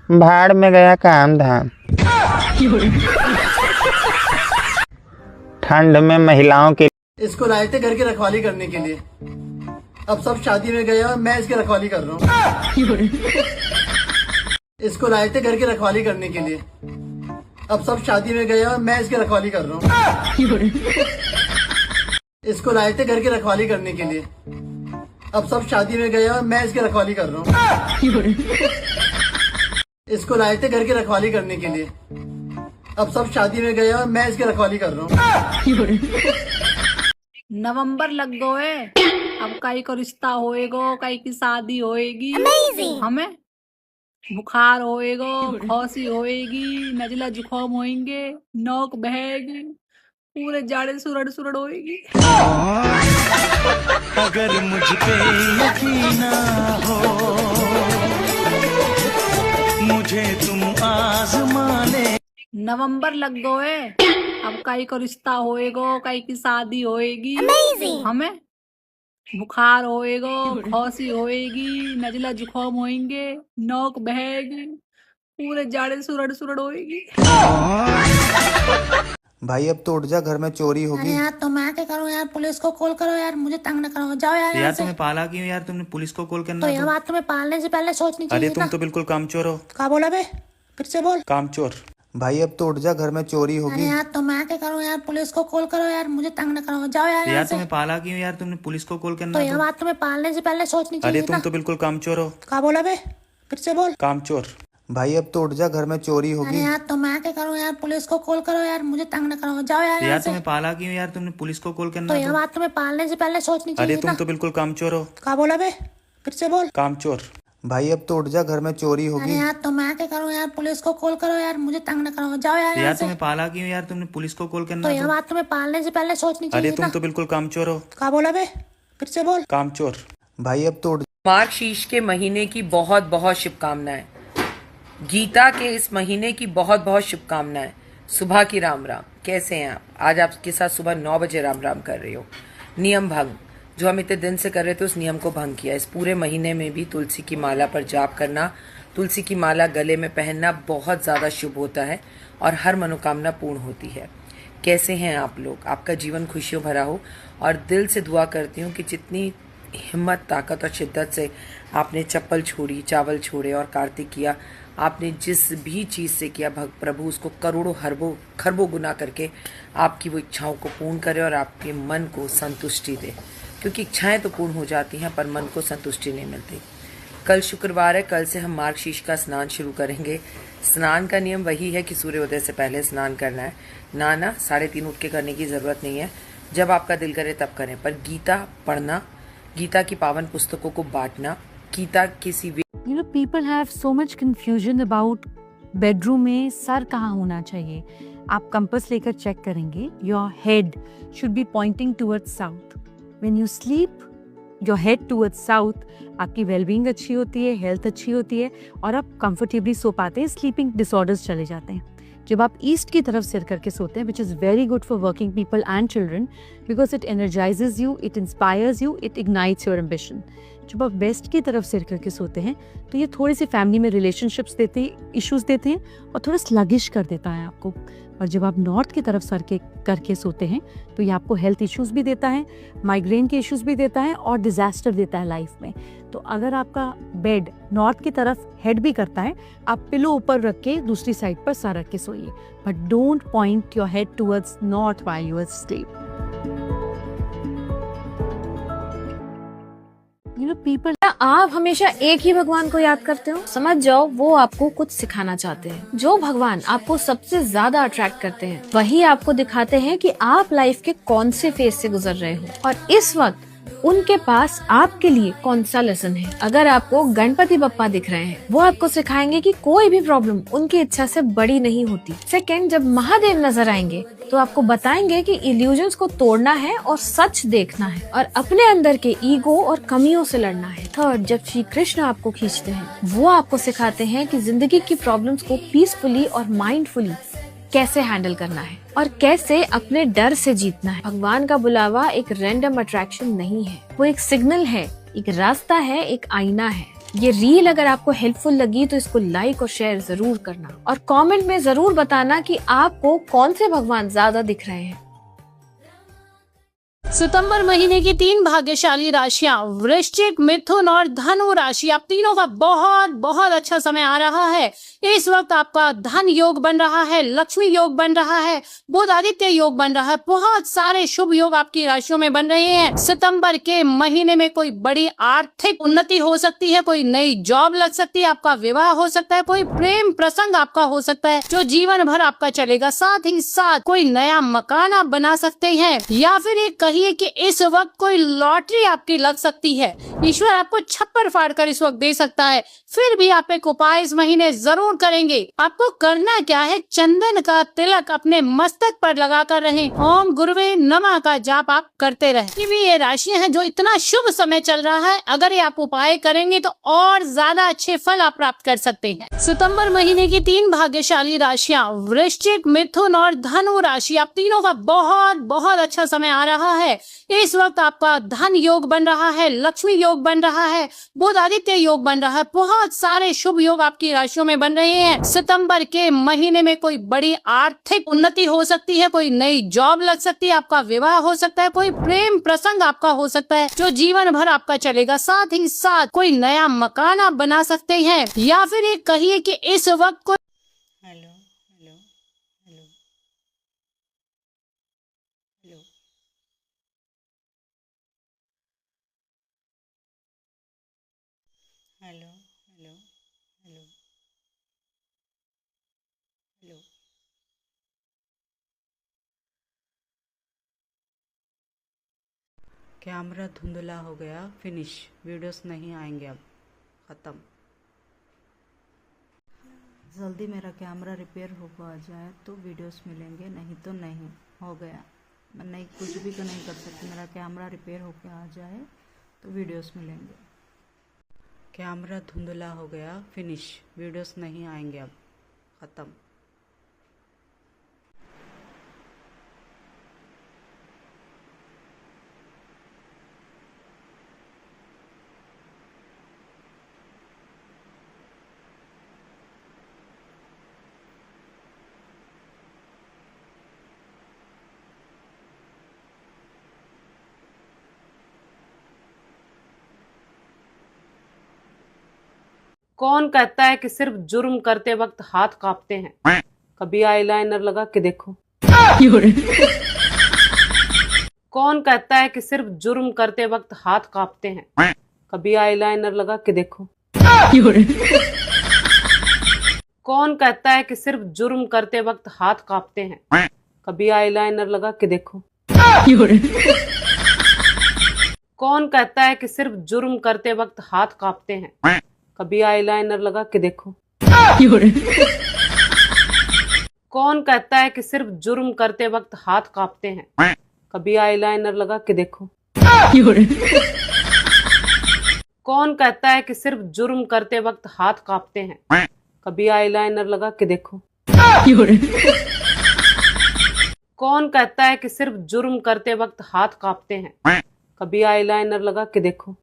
भाड़ में गया काम धाम। ठंड में महिलाओं के इसको लाए थे घर की रखवाली करने के लिए, अब सब शादी में गए और मैं इसकी रखवाली कर रहा हूँ। इसको लाए थे घर की रखवाली करने के लिए, अब सब शादी में गए और मैं इसकी रखवाली कर रहा हूँ। इसको लाए थे घर की रखवाली करने के लिए, अब सब शादी में गए और मैं इसकी रखवाली कर रहा हूँ। इसको लाए थे घर की रखवाली करने के लिए, अब सब शादी में गए और मैं इसकी रखवाली कर रहा हूँ। नवंबर लग गो है, अब कई को रिश्ता होएगो, कई की शादी होएगी, हमें बुखार होएगो, खांसी होएगी, नजला जुकाम होएंगे, नोक बहेगी, पूरे जाड़े सुरड़ सुरड़ होएगी। अगर मुझ पे यकीन ना हो, मुझे तुम आज़मा ले। नवंबर लग गो है, अब कई को रिश्ता होएगो, कई की शादी होएगी, हमें बुखार होएगो, खांसी होएगी, नजला जुकाम होएंगे, नोक बहेगी, पूरे जाड़े सुरड़ सुरड़ होएगी। भाई अब तो उठ जा, घर में चोरी होगी। यार तो मैं क्या करूँ यार, पुलिस को कॉल करो यार, मुझे तंग न करो, जाओ यार। यार तुम्हें पाला क्यों यार, तुमने पुलिस को कॉल करना तो यह बात तुम्हें पालने से पहले सोचनी चाहिए। अरे तुम तो बिल्कुल कामचोर हो। क्या बोला बे, फिर से बोल। कामचोर। भाई अब तो उठ जा, घर में चोरी होगी। यार तो मैं क्या करूँ यार, पुलिस को कॉल करो यार, मुझे तंग न करो, जाओ यार। यार तुम्हें पाला क्यों यार, तुमने पुलिस को कॉल करना तो यह बात तुम्हें पालने से पहले सोचनी चाहिए। अरे तुम तो बिल्कुल कामचोर हो। क्या बोला बे, फिर से बोल। कामचोर। भाई अब तो उठ जा, घर में चोरी होगी। यार तो मैं क्या करूँ यार, पुलिस को कॉल करो यार, मुझे तंग न करो, जाओ यार। यार तुम्हें पाला क्यों यार, तुमने पुलिस को कॉल करना तो यह बात तुम्हें पालने से पहले सोचनी चाहिए। अरे तुम तो बिल्कुल कामचोर हो। क्या बोला बे, फिर से बोल। कामचोर। भाई अब तो उठ जा, घर में चोरी होगी। यार तो मैं क्या करूँ यार, पुलिस को कॉल करो यार, मुझे तंग न करो, जाओ यार। यार तुम्हें पाला क्यों यार, तुमने पुलिस को कॉल करना तो यह बात तुम्हें पालने से पहले सोचनी चाहिए। अरे तुम तो बिल्कुल कामचोर हो। क्या बोला बे, फिर से बोल। कामचोर। भाई अब तो उठ। मार्गशीर्ष के महीने की बहुत बहुत शुभकामनाएं। गीता के इस महीने की बहुत बहुत शुभकामनाएं। सुबह की राम राम। कैसे हैं आप? आज आपके साथ सुबह 9 बजे राम राम कर रही हो। नियम भंग, जो हम इतने दिन से कर रहे थे उस नियम को भंग किया। इस पूरे महीने में भी तुलसी की माला पर जाप करना, तुलसी की माला गले में पहनना बहुत ज़्यादा शुभ होता है और हर मनोकामना पूर्ण होती है। कैसे हैं आप लोग? आपका जीवन खुशियों भरा हो और दिल से दुआ करती हूँ कि जितनी हिम्मत, ताकत और शिद्दत से आपने चप्पल छोड़ी, चावल छोड़े और कार्तिक किया, आपने जिस भी चीज़ से किया, प्रभु उसको करोड़ों खरबों गुना करके आपकी वो इच्छाओं को पूर्ण करे और आपके मन को संतुष्टि दे। क्योंकि इच्छाएं तो पूर्ण हो जाती हैं पर मन को संतुष्टि नहीं मिलती। कल शुक्रवार है, कल से हम मार्गशीर्ष का स्नान शुरू करेंगे। स्नान का नियम वही है कि सूर्योदय से पहले स्नान करना है। ना 3:30 उठ के करने की ज़रूरत नहीं है, जब आपका दिल करे तब करें। पर गीता पढ़ना, गीता की पावन पुस्तकों को बांटना, गीता किसी You know, people have so much confusion about bedroom में सर कहाँ होना चाहिए। आप कंपास लेकर चेक करेंगे, your head should be pointing towards south. When you sleep, your head towards south, आपकी वेलबींग अच्छी होती है, हेल्थ अच्छी होती है और आप कंफर्टेबली सो पाते हैं, स्लीपिंग डिसऑर्डर्स चले जाते हैं। जब आप ईस्ट की तरफ सिर करके सोते हैं, which is very good for working people and children, because it energizes you, it inspires you, it ignites your ambition. जब आप वेस्ट की तरफ सिर करके सोते हैं तो ये थोड़ी सी फैमिली में रिलेशनशिप्स देते हैं, इश्यूज देते हैं और थोड़ा स्लगिश कर देता है आपको। और जब आप नॉर्थ की तरफ सर के करके सोते हैं तो ये आपको हेल्थ इश्यूज भी देता है, माइग्रेन के इश्यूज भी देता है और डिजास्टर देता है लाइफ में। तो अगर आपका बेड नॉर्थ की तरफ हेड भी करता है, आप पिलो ऊपर रख के दूसरी साइड पर सर रख के सोइए, but don't point your head towards north while you are sleep. People, आप हमेशा एक ही भगवान को याद करते हो? समझ जाओ वो आपको कुछ सिखाना चाहते हैं। जो भगवान आपको सबसे ज्यादा अट्रैक्ट करते हैं वही आपको दिखाते हैं कि आप लाइफ के कौन से फेज से गुजर रहे हो। और इस वक्त उनके पास आपके लिए कौन सा लेसन है। अगर आपको गणपति बप्पा दिख रहे हैं, वो आपको सिखाएंगे कि कोई भी प्रॉब्लम उनकी इच्छा से बड़ी नहीं होती। सेकंड, जब महादेव नजर आएंगे तो आपको बताएंगे कि इल्यूजन्स को तोड़ना है और सच देखना है और अपने अंदर के ईगो और कमियों से लड़ना है। थर्ड, जब श्री कृष्ण आपको खींचते हैं, वो आपको सिखाते हैं कि जिंदगी की प्रॉब्लम्स को पीसफुली और माइंडफुली कैसे हैंडल करना है और कैसे अपने डर से जीतना है। भगवान का बुलावा एक रैंडम अट्रैक्शन नहीं है, वो एक सिग्नल है, एक रास्ता है, एक आईना है। ये रील अगर आपको हेल्पफुल लगी तो इसको लाइक और शेयर जरूर करना और कमेंट में जरूर बताना कि आपको कौन से भगवान ज्यादा दिख रहे हैं। सितंबर महीने की 3 भाग्यशाली राशियां वृश्चिक, मिथुन और धनु राशि। आप तीनों का बहुत बहुत अच्छा समय आ रहा है। इस वक्त आपका धन योग बन रहा है, लक्ष्मी योग बन रहा है, बुध आदित्य योग बन रहा है। बहुत सारे शुभ योग आपकी राशियों में बन रहे हैं। सितंबर के महीने में कोई बड़ी आर्थिक उन्नति हो सकती है, कोई नई जॉब लग सकती है, आपका विवाह हो सकता है, कोई प्रेम प्रसंग आपका हो सकता है जो जीवन भर आपका चलेगा। साथ ही साथ कोई नया मकान आप बना सकते हैं या फिर ये कहिए कि इस वक्त कोई लॉटरी आपकी लग सकती है। ईश्वर आपको छप्पर फाड़ कर इस वक्त दे सकता है। फिर भी आप एक उपाय इस महीने जरूर करेंगे। आपको करना क्या है, चंदन का तिलक अपने मस्तक पर लगा कर रहें। ओम गुरुवे नमः का जाप आप करते रहें। भी ये राशियां हैं जो इतना शुभ समय चल रहा है, अगर ये आप उपाय करेंगे तो और ज्यादा अच्छे फल आप प्राप्त कर सकते हैं। सितंबर महीने की 3 भाग्यशाली राशियां वृश्चिक, मिथुन और धनु राशि। आप तीनों का बहुत बहुत अच्छा समय आ रहा है। इस वक्त आपका धन योग बन रहा है, लक्ष्मी योग बन रहा है, बुध आदित्य योग बन रहा है। बहुत सारे शुभ योग आपकी राशियों में बन रहे हैं। सितंबर के महीने में कोई बड़ी आर्थिक उन्नति हो सकती है, कोई नई जॉब लग सकती है, आपका विवाह हो सकता है, कोई प्रेम प्रसंग आपका हो सकता है जो जीवन भर आपका चलेगा। साथ ही साथ कोई नया मकान आप बना सकते हैं या फिर ये कहिए कि इस वक्त कोई hello hello hello hello hello hello hello hello camera धुंधला हो गया, फिनिश। वीडियोस नहीं आएंगे अब, ख़त्म। जल्दी मेरा कैमरा रिपेयर हो जाए तो वीडियोस मिलेंगे, नहीं तो नहीं। हो गया, मैं नहीं कुछ भी तो नहीं कर सकती। मेरा कैमरा रिपेयर होकर आ जाए तो वीडियोस मिलेंगे। कैमरा धुंधला हो गया, फिनिश। वीडियोस नहीं आएंगे अब, ख़त्म। कौन कहता है कि सिर्फ जुर्म करते वक्त हाथ कांपते हैं? कभी आईलाइनर लगा के देखो। कौन कहता है कि सिर्फ जुर्म करते वक्त हाथ कांपते हैं? कभी आईलाइनर लगा के देखो। कौन कहता है कि सिर्फ जुर्म करते वक्त हाथ कांपते हैं? कभी आईलाइनर लगा के देखो। कौन कहता है कि सिर्फ जुर्म करते वक्त हाथ कांपते हैं? कभी आईलाइनर लगा के देखो। कौन कहता है कि सिर्फ जुर्म करते वक्त हाथ कांपते हैं? कभी आईलाइनर लगा के देखो। कौन कहता है कि सिर्फ जुर्म करते वक्त हाथ कांपते हैं? कभी आईलाइनर लगा के देखो। कौन कहता है कि सिर्फ जुर्म करते वक्त हाथ कांपते हैं? कभी आईलाइनर लगा के देखो।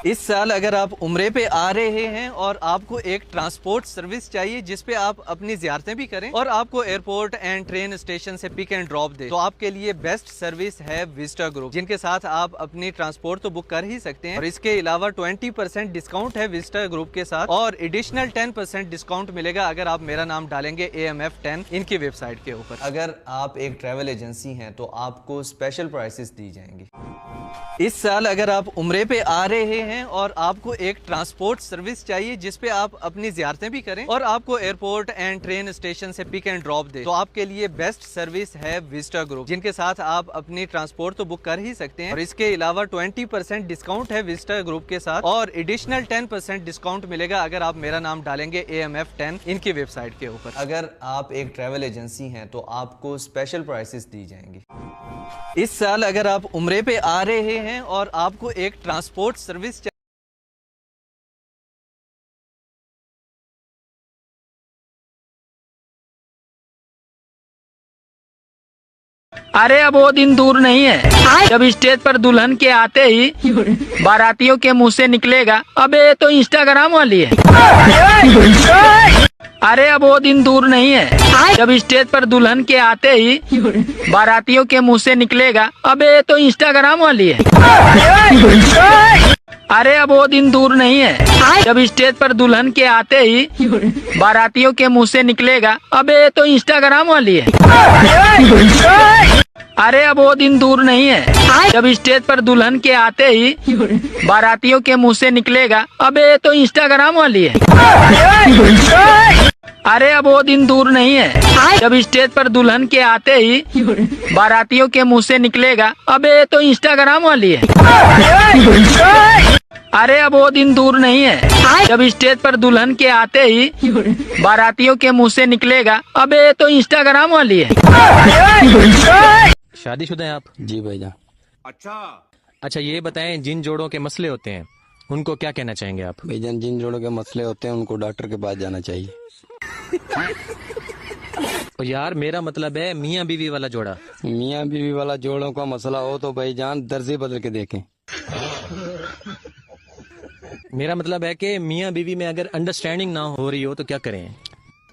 इस साल अगर आप उम्रे पे आ रहे हैं और आपको एक ट्रांसपोर्ट सर्विस चाहिए जिस पे आप अपनी ज़ियारतें भी करें और आपको एयरपोर्ट एंड ट्रेन स्टेशन से पिक एंड ड्रॉप दे, तो आपके लिए बेस्ट सर्विस है विस्टा ग्रुप, जिनके साथ आप अपनी ट्रांसपोर्ट तो बुक कर ही सकते हैं और इसके अलावा 20% डिस्काउंट है विस्टा ग्रुप के साथ और एडिशनल 10% डिस्काउंट मिलेगा अगर आप मेरा नाम डालेंगे AMF10 इनकी वेबसाइट के ऊपर। अगर आप एक ट्रैवल एजेंसी हैं तो आपको स्पेशल प्राइसेस दी जाएंगी। इस साल अगर आप उम्रे पे आ रहे हैं और आपको एक ट्रांसपोर्ट सर्विस चाहिए जिस पे आप अपनी ज़ियारतें भी करें और आपको एयरपोर्ट एंड ट्रेन स्टेशन से पिक एंड ड्रॉप दे, तो आपके लिए बेस्ट सर्विस है विस्टा ग्रुप, जिनके साथ आप अपनी ट्रांसपोर्ट तो बुक कर ही सकते हैं और इसके अलावा 20% डिस्काउंट है विस्टा ग्रुप के साथ और एडिशनल 10% डिस्काउंट मिलेगा अगर आप मेरा नाम डालेंगे AMF10 इनकी वेबसाइट के ऊपर। अगर आप एक ट्रैवल एजेंसी हैं तो आपको स्पेशल प्राइसेस दी जाएंगी। इस साल अगर आप उम्रे पे आ रहे हैं और आपको एक ट्रांसपोर्ट सर्विस अरे अब वो दिन दूर नहीं है जब स्टेज पर दुल्हन के आते ही बारातियों के मुंह से निकलेगा, अबे तो इंस्टाग्राम वाली है। अरे अब वो दिन दूर नहीं है जब स्टेज पर दुल्हन के आते ही बारातियों के मुंह से निकलेगा, अबे तो इंस्टाग्राम वाली है। अरे अब वो दिन दूर नहीं है जब स्टेज पर दुल्हन के आते ही बारातियों के मुंह से निकलेगा, अबे तो इंस्टाग्राम वाली है। अरे अब वो दिन दूर नहीं है जब स्टेज पर दुल्हन के आते ही बारातियों के मुंह से निकलेगा, अबे तो इंस्टाग्राम वाली है। अरे अब वो दिन दूर नहीं है जब स्टेज पर दुल्हन के आते ही बारातियों के मुंह से निकलेगा, अबे तो इंस्टाग्राम वाली है। अरे अब वो दिन दूर नहीं है जब स्टेज पर दुल्हन के आते ही बारातियों के मुंह से निकलेगा, अबे तो इंस्टाग्राम वाली है। शादीशुदा हैं आप? जी भाईजान। अच्छा ये बताएं, जिन जोड़ों के मसले होते हैं उनको क्या कहना चाहेंगे आप? भाईजान जिन जोड़ों के मसले होते हैं उनको डॉक्टर के पास जाना चाहिए। और यार मेरा मतलब है मियाँ बीवी वाला जोड़ा। मियाँ बीवी वाला जोड़ों का मसला हो तो भाईजान दर्जी बदल के देखें। मेरा मतलब है कि मियाँ बीवी में अगर अंडरस्टैंडिंग ना हो रही हो तो क्या करें?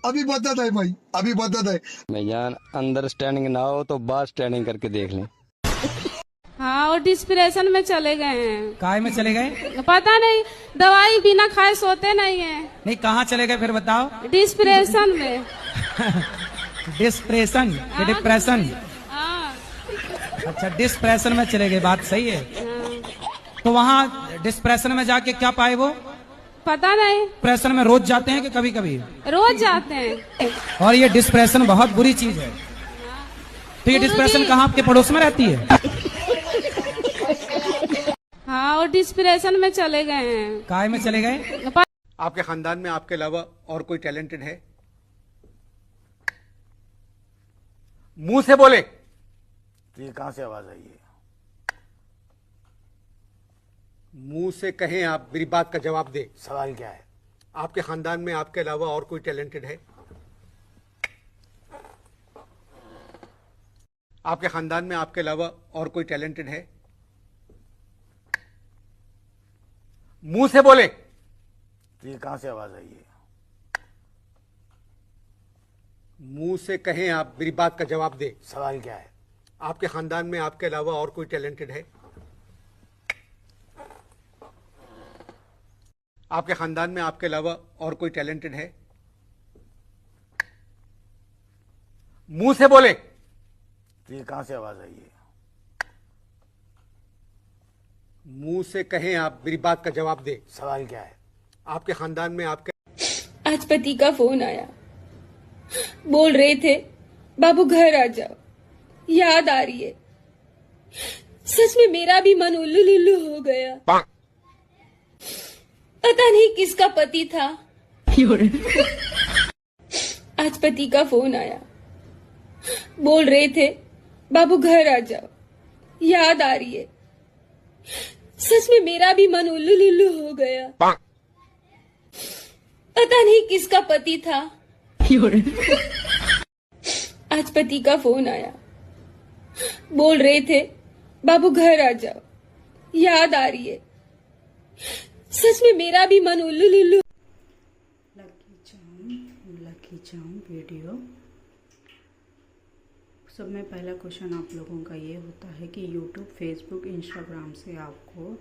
अभी बदत है भाई, अभी बदत है भाईजान। अंडरस्टैंडिंग ना हो तो बात स्टैंडिंग करके देख लें। हाँ, और डिस्प्रेशन में चले गए हैं। काय में चले गए? पता नहीं, दवाई बिना खाए सोते नहीं है। नहीं, कहाँ चले गए फिर बताओ? डिस्प्रेशन में। डिस्प्रेशन या डिप्रेशन? अच्छा, डिस्प्रेशन में चले गए, बात सही है। तो वहाँ डिस्प्रेशन में जाके क्या पाए वो? पता नहीं। डिप्रेशन में रोज जाते हैं कि कभी कभी? रोज जाते हैं। और ये डिस्प्रेशन बहुत बुरी चीज है। तो ये डिस्प्रेशन कहाँ आपके पड़ोस में रहती है? हाँ, और डिस्प्रेशन में चले गए हैं। काय में चले गए? आपके खानदान में आपके अलावा और कोई टैलेंटेड है? मुंह से बोले। तो ये कहां से आवाज आई है? मुंह से कहें, आप मेरी बात का जवाब दे। सवाल क्या है? आपके खानदान में आपके अलावा और कोई टैलेंटेड है? आपके खानदान में आपके अलावा और कोई टैलेंटेड है? मुंह से बोले। तो ये कहां से आवाज आई है? मुंह से कहें, आप मेरी बात का जवाब दे। सवाल क्या है? आपके खानदान में आपके अलावा और कोई टैलेंटेड है? आपके खानदान में आपके अलावा और कोई टैलेंटेड है? मुंह से बोले। तो ये कहां से आवाज आई है? मुंह से कहें, आप मेरी बात का जवाब दे। सवाल क्या है? आपके खानदान में आपके आज पति का फोन आया, बोल रहे थे बाबू घर आ जाओ, याद आ रही है। सच में मेरा भी मन उल्लू लुल्लू हो गया। पता नहीं किसका पति था। आज पति का फोन आया, बोल रहे थे बाबू घर आ जाओ, याद आ रही है। सच में मेरा भी मन उल्लू लुल्लू हो गया। पता नहीं किसका पति था। आज पति का फोन आया, बोल रहे थे बाबू घर आ जाओ, याद आ रही है। सच में मेरा भी मन उल्लू लुल्लू। लकी चाम वीडियो। सब में पहला क्वेश्चन आप लोगों का ये होता है कि यूट्यूब, फेसबुक, इंस्टाग्राम से आपको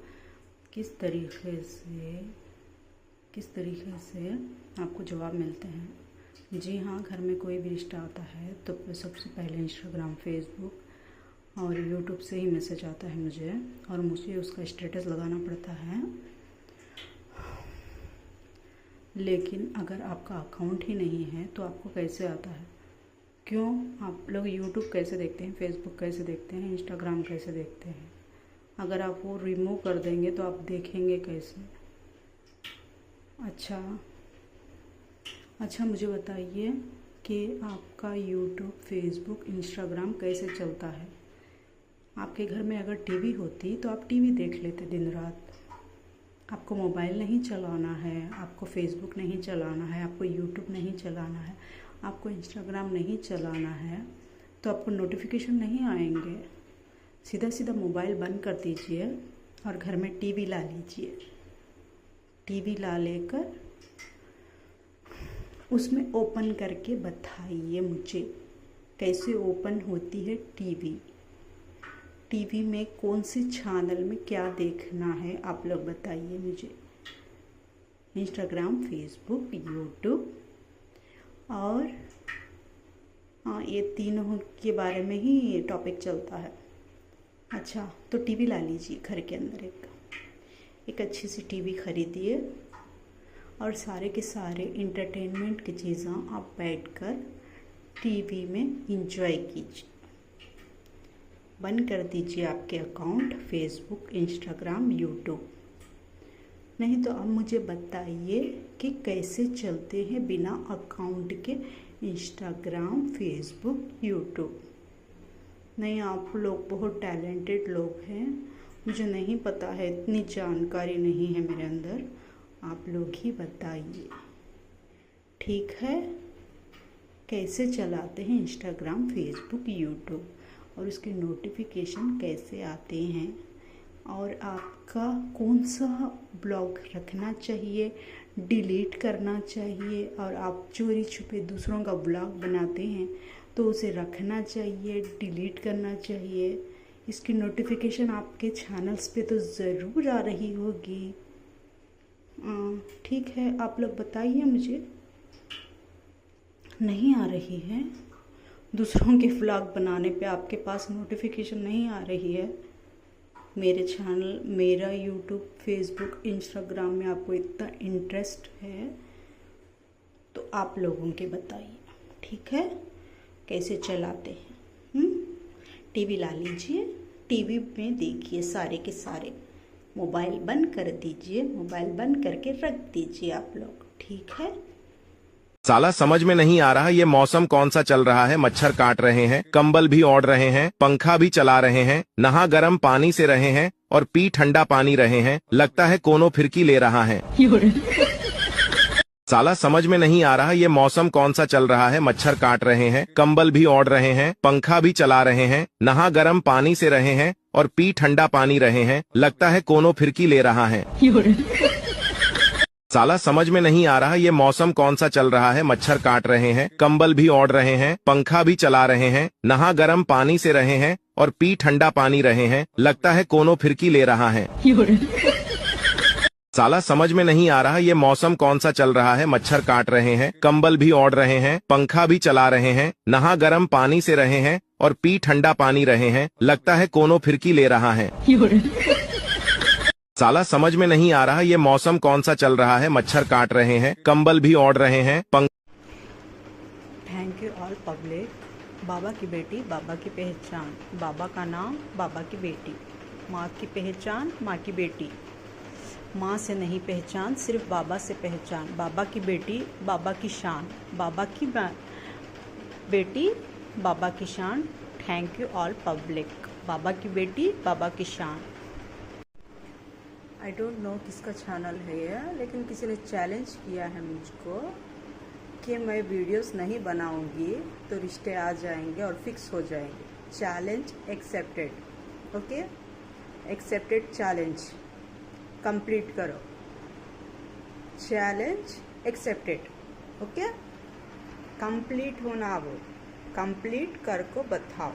किस तरीके से आपको जवाब मिलते हैं। जी हाँ, घर में कोई भी रिश्ता आता है तो सबसे पहले इंस्टाग्राम, फेसबुक और यूट्यूब से ही मैसेज आता है मुझे, और मुझे उसका स्टेटस लगाना पड़ता है। लेकिन अगर आपका अकाउंट ही नहीं है तो आपको कैसे आता है? क्यों? आप लोग यूट्यूब कैसे देखते हैं, फेसबुक कैसे देखते हैं, इंस्टाग्राम कैसे देखते हैं? अगर आप वो रिमूव कर देंगे तो आप देखेंगे कैसे? अच्छा मुझे बताइए कि आपका यूट्यूब, फेसबुक, इंस्टाग्राम कैसे चलता है? आपके घर में अगर टीवी होती तो आप टीवी देख लेते दिन रात। आपको मोबाइल नहीं चलाना है, आपको फेसबुक नहीं चलाना है, आपको यूट्यूब नहीं चलाना है, आपको इंस्टाग्राम नहीं चलाना है, तो आपको नोटिफिकेशन नहीं आएंगे। सीधा सीधा मोबाइल बंद कर दीजिए और घर में टीवी ला लीजिए। टीवी ला लेकर उसमें ओपन करके बताइए मुझे कैसे ओपन होती है टीवी। टीवी में कौन से चैनल में क्या देखना है आप लोग बताइए मुझे। इंस्टाग्राम, फेसबुक, यूट्यूब और ये तीनों के बारे में ही टॉपिक चलता है। अच्छा, तो टीवी ला लीजिए घर के अंदर। एक अच्छी सी टीवी खरीदिए और सारे के सारे इंटरटेनमेंट की चीज़ें आप बैठकर टीवी में एंजॉय कीजिए। बंद कर दीजिए आपके अकाउंट फेसबुक, इंस्टाग्राम, यूट्यूब। नहीं तो अब मुझे बताइए कि कैसे चलते हैं बिना अकाउंट के इंस्टाग्राम, फेसबुक, यूट्यूब। नहीं, आप लोग बहुत टैलेंटेड लोग हैं, मुझे नहीं पता है, इतनी जानकारी नहीं है मेरे अंदर। आप लोग ही बताइए, ठीक है? कैसे चलाते हैं इंस्टाग्राम, फेसबुक, यूट्यूब और उसके नोटिफिकेशन कैसे आते हैं, और आपका कौन सा ब्लॉग रखना चाहिए, डिलीट करना चाहिए, और आप चोरी छुपे दूसरों का ब्लॉग बनाते हैं तो उसे रखना चाहिए, डिलीट करना चाहिए। इसकी नोटिफिकेशन आपके चैनल्स पे तो ज़रूर आ रही होगी। ठीक है, आप लोग बताइए मुझे। नहीं आ रही है? दूसरों के व्लॉग बनाने पे आपके पास नोटिफिकेशन नहीं आ रही है? मेरे चैनल, मेरा यूट्यूब, फेसबुक, इंस्टाग्राम में आपको इतना इंटरेस्ट है तो आप लोगों के बताइए, ठीक है? कैसे चलाते हैं? टीवी ला लीजिए, टीवी में देखिए सारे के सारे। मोबाइल बंद कर दीजिए, मोबाइल बंद करके रख दीजिए आप लोग, ठीक है? साला समझ में नहीं आ रहा ये मौसम कौन सा चल रहा है। मच्छर काट रहे हैं, कंबल भी ओढ़ रहे हैं, पंखा भी चला रहे हैं, नहा गर्म पानी से रहे हैं और पी ठंडा पानी रहे हैं। लगता है कोनो फिरकी ले रहा है। साला समझ में नहीं आ रहा ये मौसम कौन सा चल रहा है। मच्छर काट रहे हैं, कंबल भी ओढ़ रहे हैं, पंखा भी चला रहे हैं, नहा गर्म पानी से रहे हैं और पी ठंडा पानी रहे हैं। लगता है कोनो फिरकी ले रहा है। साला समझ में नहीं आ रहा ये मौसम कौन सा चल रहा है। मच्छर काट रहे हैं, कंबल भी ओढ़ रहे हैं, पंखा भी चला रहे हैं, नहा गर्म पानी से रहे हैं और पी ठंडा पानी रहे हैं। लगता है कोनो फिरकी ले रहा है। साला समझ में नहीं आ रहा ये मौसम कौन सा चल रहा है। मच्छर काट रहे हैं, कंबल भी ओढ़ रहे हैं, पंखा भी चला रहे हैं, नहा गर्म पानी से रहे हैं और पी ठंडा पानी रहे हैं। लगता है कोनो फिरकी ले रहा है। साला समझ में नहीं आ रहा ये मौसम कौन सा चल रहा है। मच्छर काट रहे हैं, कंबल भी ओढ़ रहे हैं, थैंक यू ऑल पब्लिक। बाबा की बेटी, बाबा की पहचान। बाबा का नाम, बाबा की बेटी। माँ की पहचान, माँ की बेटी। माँ से नहीं पहचान, सिर्फ बाबा से पहचान। बाबा की बेटी, बाबा की शान। बाबा की बेटी, बाबा की शान। Thank you all public. बाबा की बेटी, बाबा की शान। आई डोंट नो किसका चैनल है ये, लेकिन किसी ने चैलेंज किया है मुझको कि मैं वीडियोस नहीं बनाऊंगी तो रिश्ते आ जाएंगे और फिक्स हो जाएंगे। Challenge accepted. Okay, accepted challenge. Complete करो। Challenge accepted. ओके, कंप्लीट होना, वो कंप्लीट कर को बताओ।